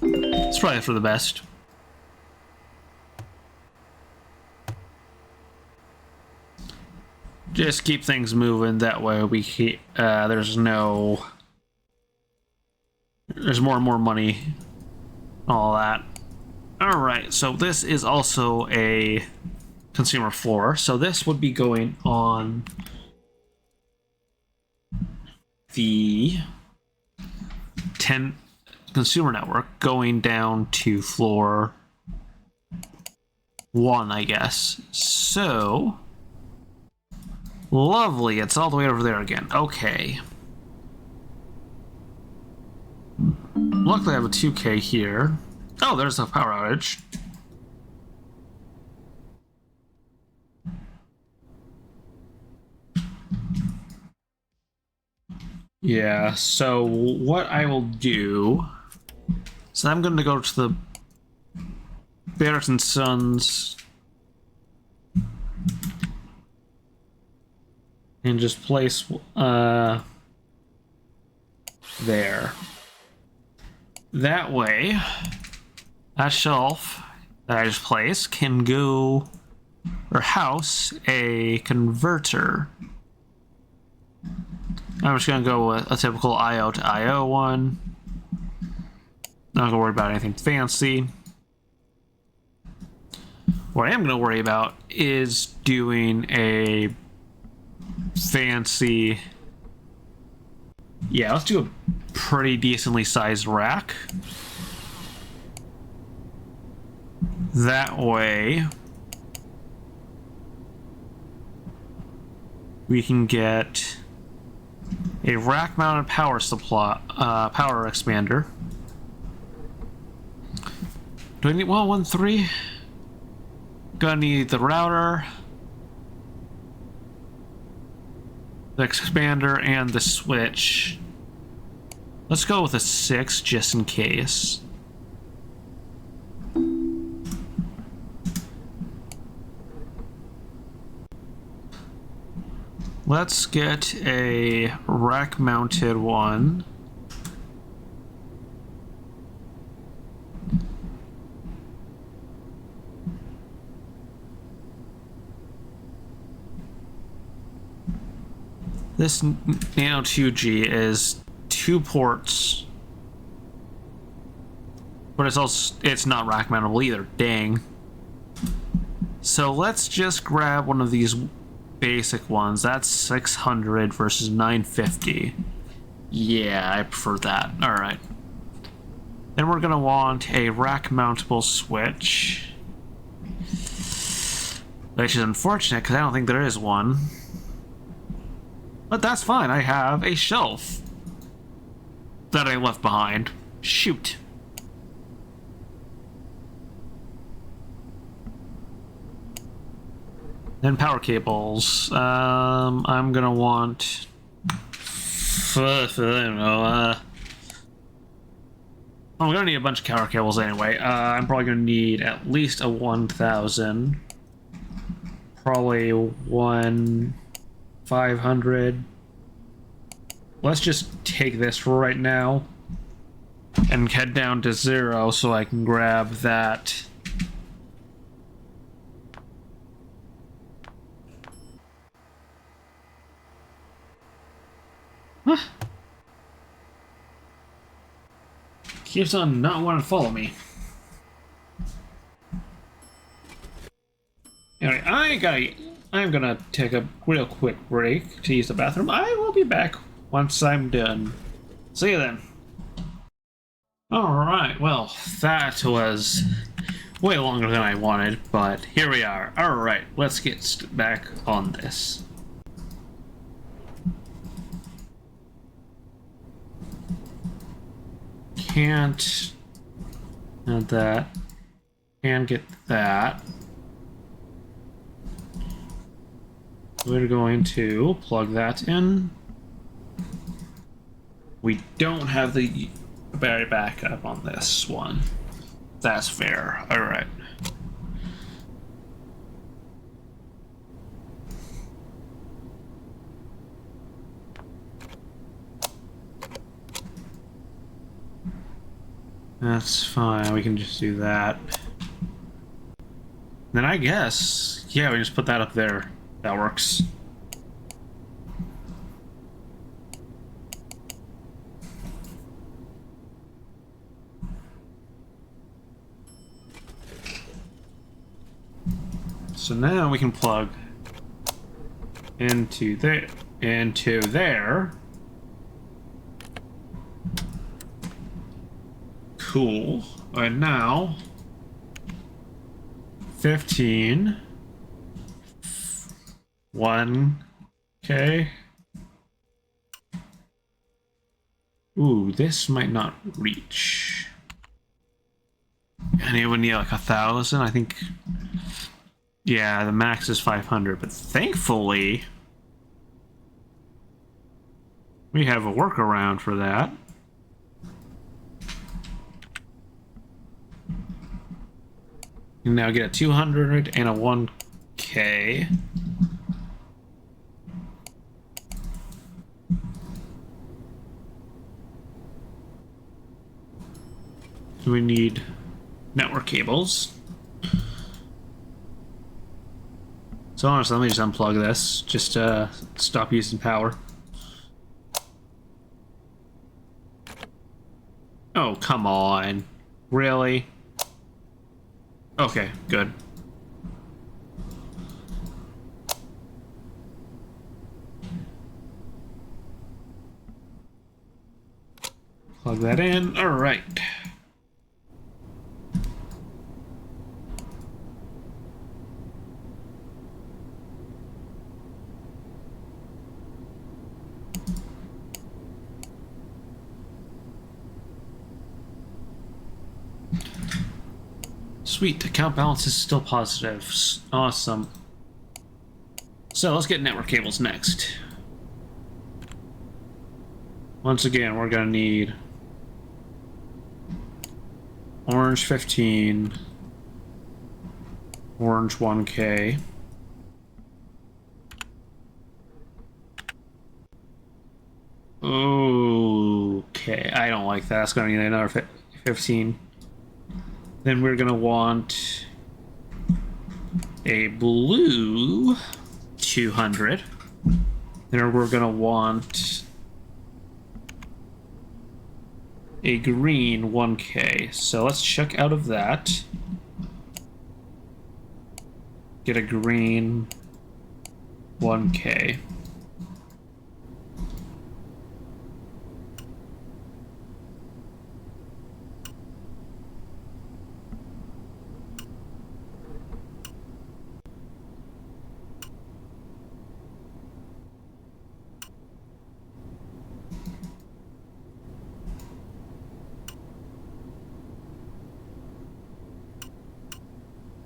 [SPEAKER 1] It's probably for the best. Just keep things moving, that way we keep, there's more and more money, all that. Alright, so this is also a consumer floor, so this would be going on the 10 consumer network, going down to floor 1, I guess. So lovely, it's all the way over there again. Okay. Luckily I have a 2K here. Oh, there's a power outage. Yeah, so what I will do... So I'm going to go to the Barrett & Sons and just place there. That way, that shelf that I just placed can go or house a converter. I'm just going to go with a typical IO to IO one. Not going to worry about anything fancy. What I am going to worry about is doing a fancy... Yeah, let's do a pretty decently sized rack. That way, we can get a rack-mounted power supply, power expander. Do I need 113? Gonna need the router, the expander, and the switch. Let's go with a 6 just in case. Let's get a rack-mounted one. This Nano 2G is 2 ports, but it's not rack mountable either. Dang. So let's just grab one of these basic ones. That's 600 versus 950. Yeah, I prefer that. All right. Then we're gonna want a rack mountable switch, which is unfortunate because I don't think there is one. But that's fine, I have a shelf that I left behind. Shoot. Then power cables. I'm gonna want... I don't know, I'm gonna need a bunch of power cables anyway. I'm probably gonna need at least a 1000. Probably 500. Let's just take this right now and head down to 0 so I can grab that. Huh. Keeps on not wanting to follow me. Anyway, I'm gonna take a real quick break to use the bathroom. I will be back once I'm done. See you then. Alright, well, that was way longer than I wanted, but here we are. Alright, let's get back on this. Can't add that. Can get that. We're going to plug that in. We don't have the battery backup on this one. That's fair. All right. That's fine. We can just do that. Then I guess, yeah, we just put that up there. That works. So now we can plug into there. Cool. And now 15 1K. Ooh, this might not reach. And it would need like 1,000, I think. Yeah, the max is 500, but thankfully we have a workaround for that. You can now get a 200 and a 1K. We need network cables. So honestly, let me just unplug this, just to stop using power. Oh, come on. Really? Okay, good. Plug that in. All right. Sweet, account balance is still positive. Awesome. So let's get network cables next. Once again, we're gonna need orange 15, orange 1K. Okay, I don't like that. That's gonna need another 15. Then we're gonna want a blue 200. Then we're gonna want a green 1K. So let's check out of that. Get a green 1K.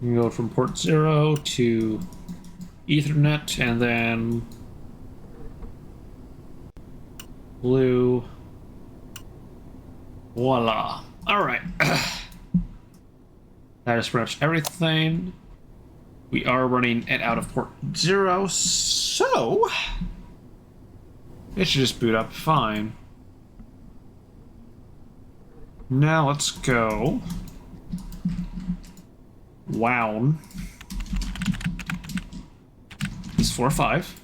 [SPEAKER 1] You can go from port 0 to Ethernet, and then blue. Voila. Alright. That is pretty much everything. We are running it out of port 0, so it should just boot up fine. Now let's go. Wow. It's floor 5.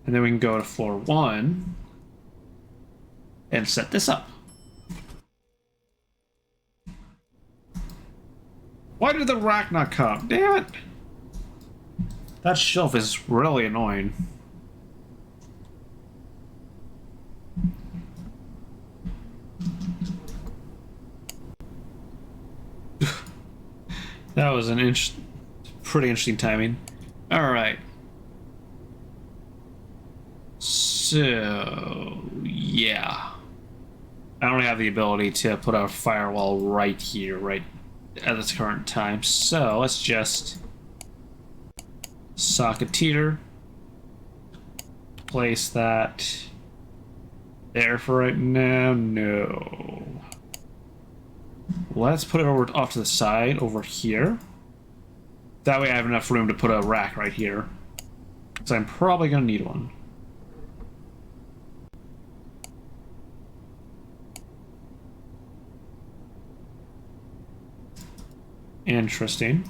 [SPEAKER 1] And then we can go to floor 1 and set this up. Why did the rack not come? Damn it! That shelf is really annoying. That was an pretty interesting timing. Alright. So, yeah. I don't have the ability to put a firewall right here, right at this current time. So, let's just socket teeter. Place that there for right now. No. Let's put it over off to the side over here. That way I have enough room to put a rack right here. So I'm probably going to need one. Interesting.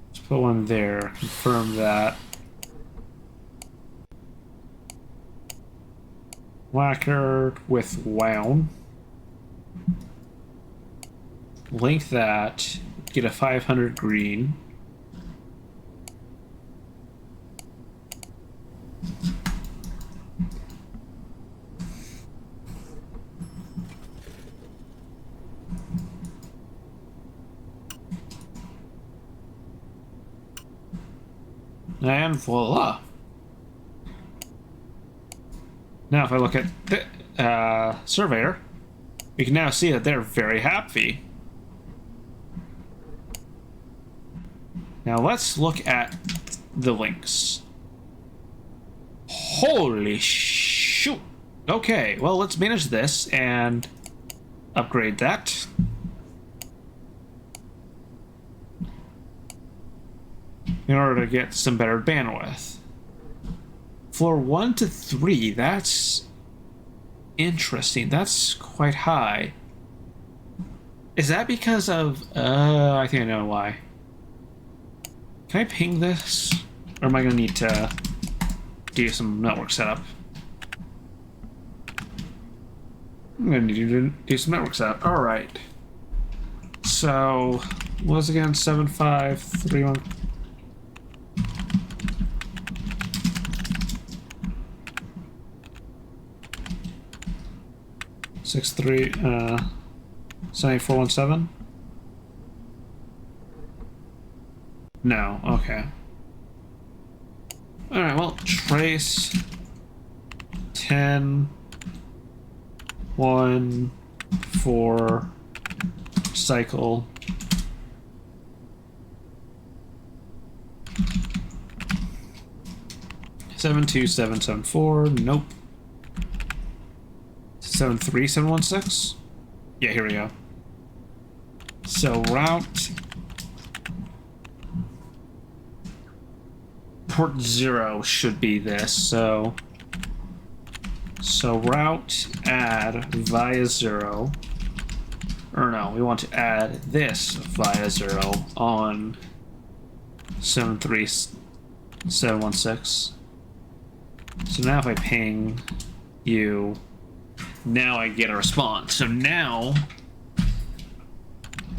[SPEAKER 1] Let's put one there. Confirm that. Lacquer with wound. Link that. Get a 500 green. And voila. Now if I look at the surveyor, we can now see that they're very happy. Now let's look at the links. Holy shoot. Okay, well let's manage this and upgrade that. In order to get some better bandwidth. Floor 1 to 3, that's interesting. That's quite high. Is that because of... I think I know why. Can I ping this? Or am I going to need to do some network setup? I'm going to need to do some network setup. Alright. So, what was it again? 7531. 63 78417. No, okay. Alright, well, trace 10 1 4 cycle 72774. Nope. 73716. Yeah, here we go. So route port 0 should be this. So route add via 0. Or no, we want to add this via 0 on 73716. So now if I ping you, now I get a response. So now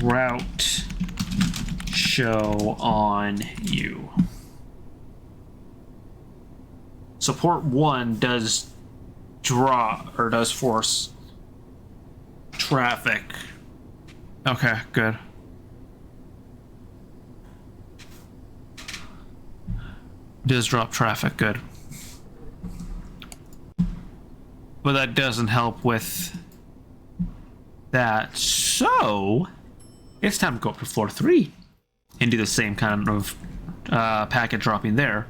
[SPEAKER 1] route show on you. So port 1 does draw or does force traffic. Okay, good. Does drop traffic, good. But that doesn't help with that. So it's time to go up to floor 3 and do the same kind of packet dropping there.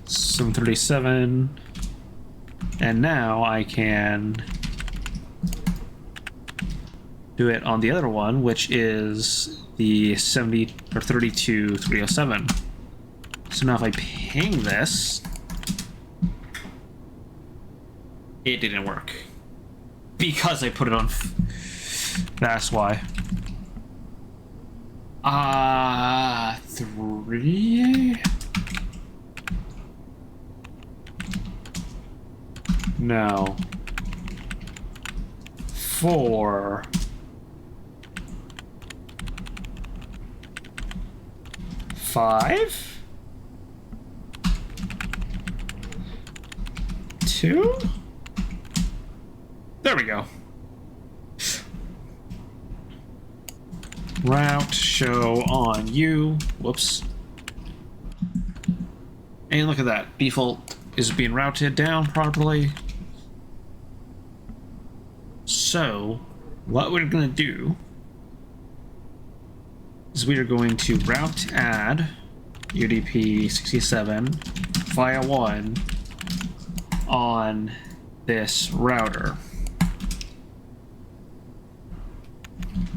[SPEAKER 1] Some 37, and now I can do it on the other one, which is the 70 or 32307. So now if I ping this, it didn't work because I put it on. That's why. 3. No. 4. 5. 2. There we go. Route show on you. Whoops. And look at that. Default is being routed down properly. So, what we're going to do is we are going to route add UDP 67 via 1 on this router.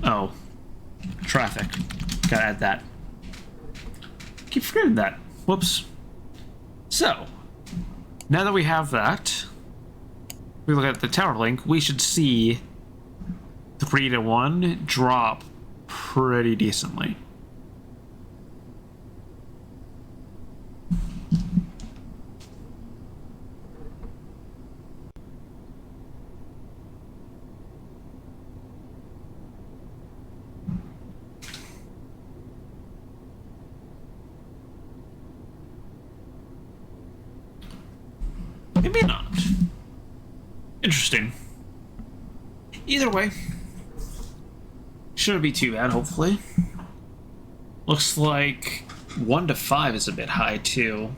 [SPEAKER 1] Oh, traffic. Gotta add that. Keep forgetting that. Whoops. So, now that we have that, we look at the tower link, we should see 3 to 1 drop pretty decently. Maybe not. Interesting. Either way, shouldn't be too bad, hopefully. Looks like 1 to 5 is a bit high, too.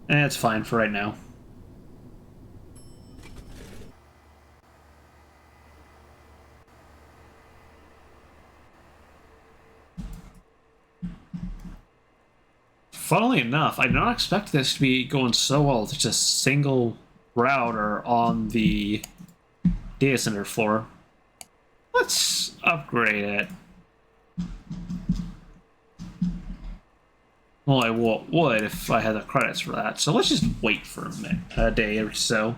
[SPEAKER 1] It's fine for right now. Funnily enough, I did not expect this to be going so well. It's just a single router on the data center floor. Let's upgrade it. Well, I would if I had the credits for that. So let's just wait for a day or so.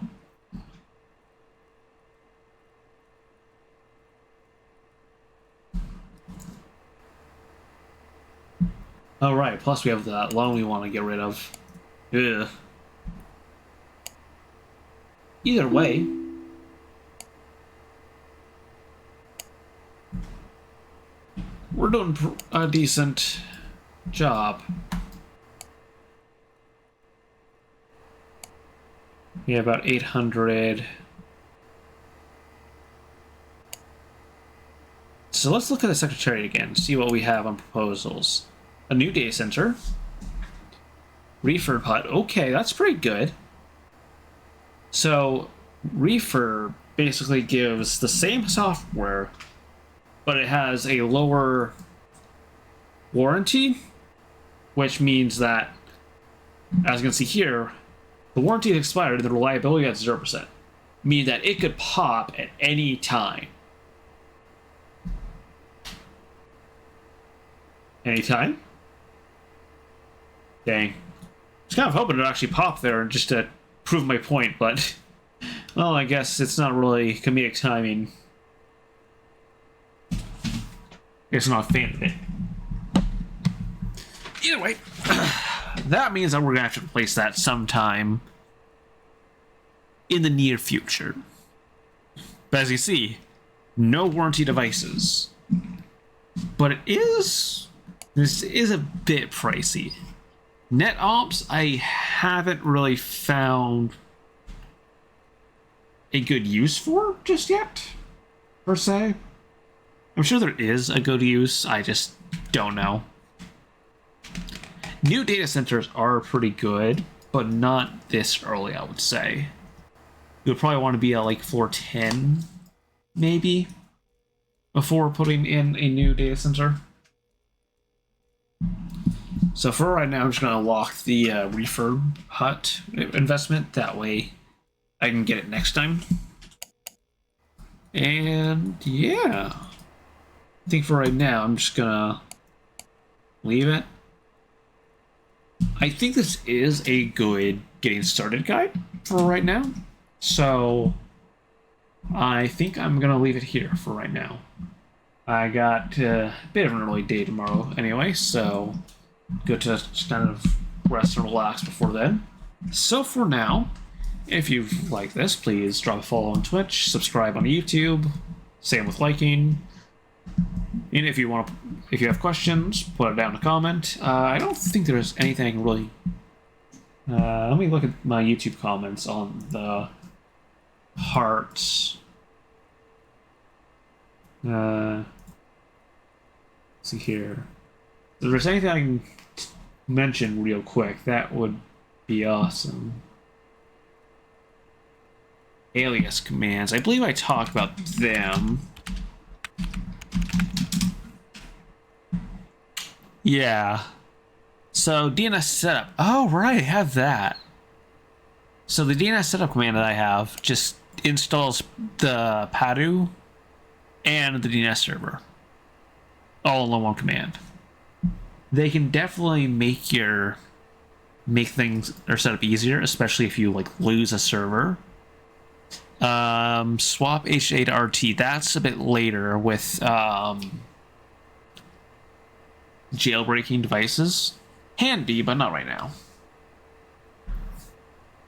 [SPEAKER 1] Oh, right. Plus, we have that loan we want to get rid of. Ugh. Either way. we're doing a decent job. Yeah, about 800. So let's look at the Secretariat again, see what we have on proposals. A new data center. Refurb hut. Okay, that's pretty good. So, refurb basically gives the same software, but it has a lower warranty, which means that, as you can see here, the warranty is expired and the reliability at 0%, meaning that it could pop at any time. Anytime? Dang. I was kind of hoping it actually pop there just to prove my point, but well, I guess it's not really comedic timing. I guess I'm not a fan of it. Either way, that means that we're gonna have to replace that sometime in the near future. But as you see, no warranty devices. But this is a bit pricey. NetOps, I haven't really found a good use for just yet, per se. I'm sure there is a good use, I just don't know. New data centers are pretty good, but not this early, I would say. You would probably want to be at like floor 10, maybe, before putting in a new data center. So for right now, I'm just going to lock the refurb hut investment. That way I can get it next time. And yeah, I think for right now, I'm just going to leave it. I think this is a good getting started guide for right now. So I think I'm going to leave it here for right now. I got a bit of an early day tomorrow anyway, so good to just kind of rest and relax before then. So for now, if you've liked this, please drop a follow on Twitch, subscribe on YouTube, same with liking. And if you have questions, put it down in a comment. I don't think there's anything really. Let me look at my YouTube comments on the hearts. Let's see here. If there's anything I can mention real quick, that would be awesome. Alias commands. I believe I talked about them. Yeah. So DNS setup. Oh, right, I have that. So the DNS setup command that I have just installs the Padu and the DNS server all in one command. They can definitely make things or setup easier, especially if you like lose a server. Swap H8 to RT. That's a bit later with jailbreaking devices. Handy, but not right now.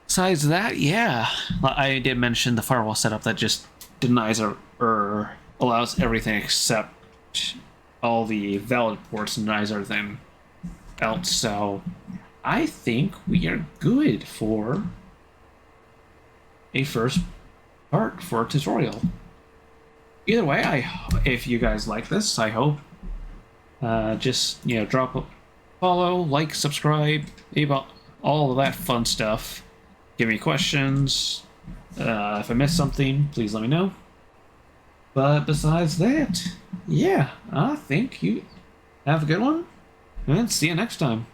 [SPEAKER 1] Besides that, yeah, I did mention the firewall setup that just denies or allows everything except all the valid ports and denies everything else. So I think we are good for a first part for a tutorial. Either way, if you guys like this, I hope just drop a follow, like, subscribe, all of that fun stuff. Give me questions. If I missed something, please let me know. But besides that, yeah, I think you have a good one, and see you next time.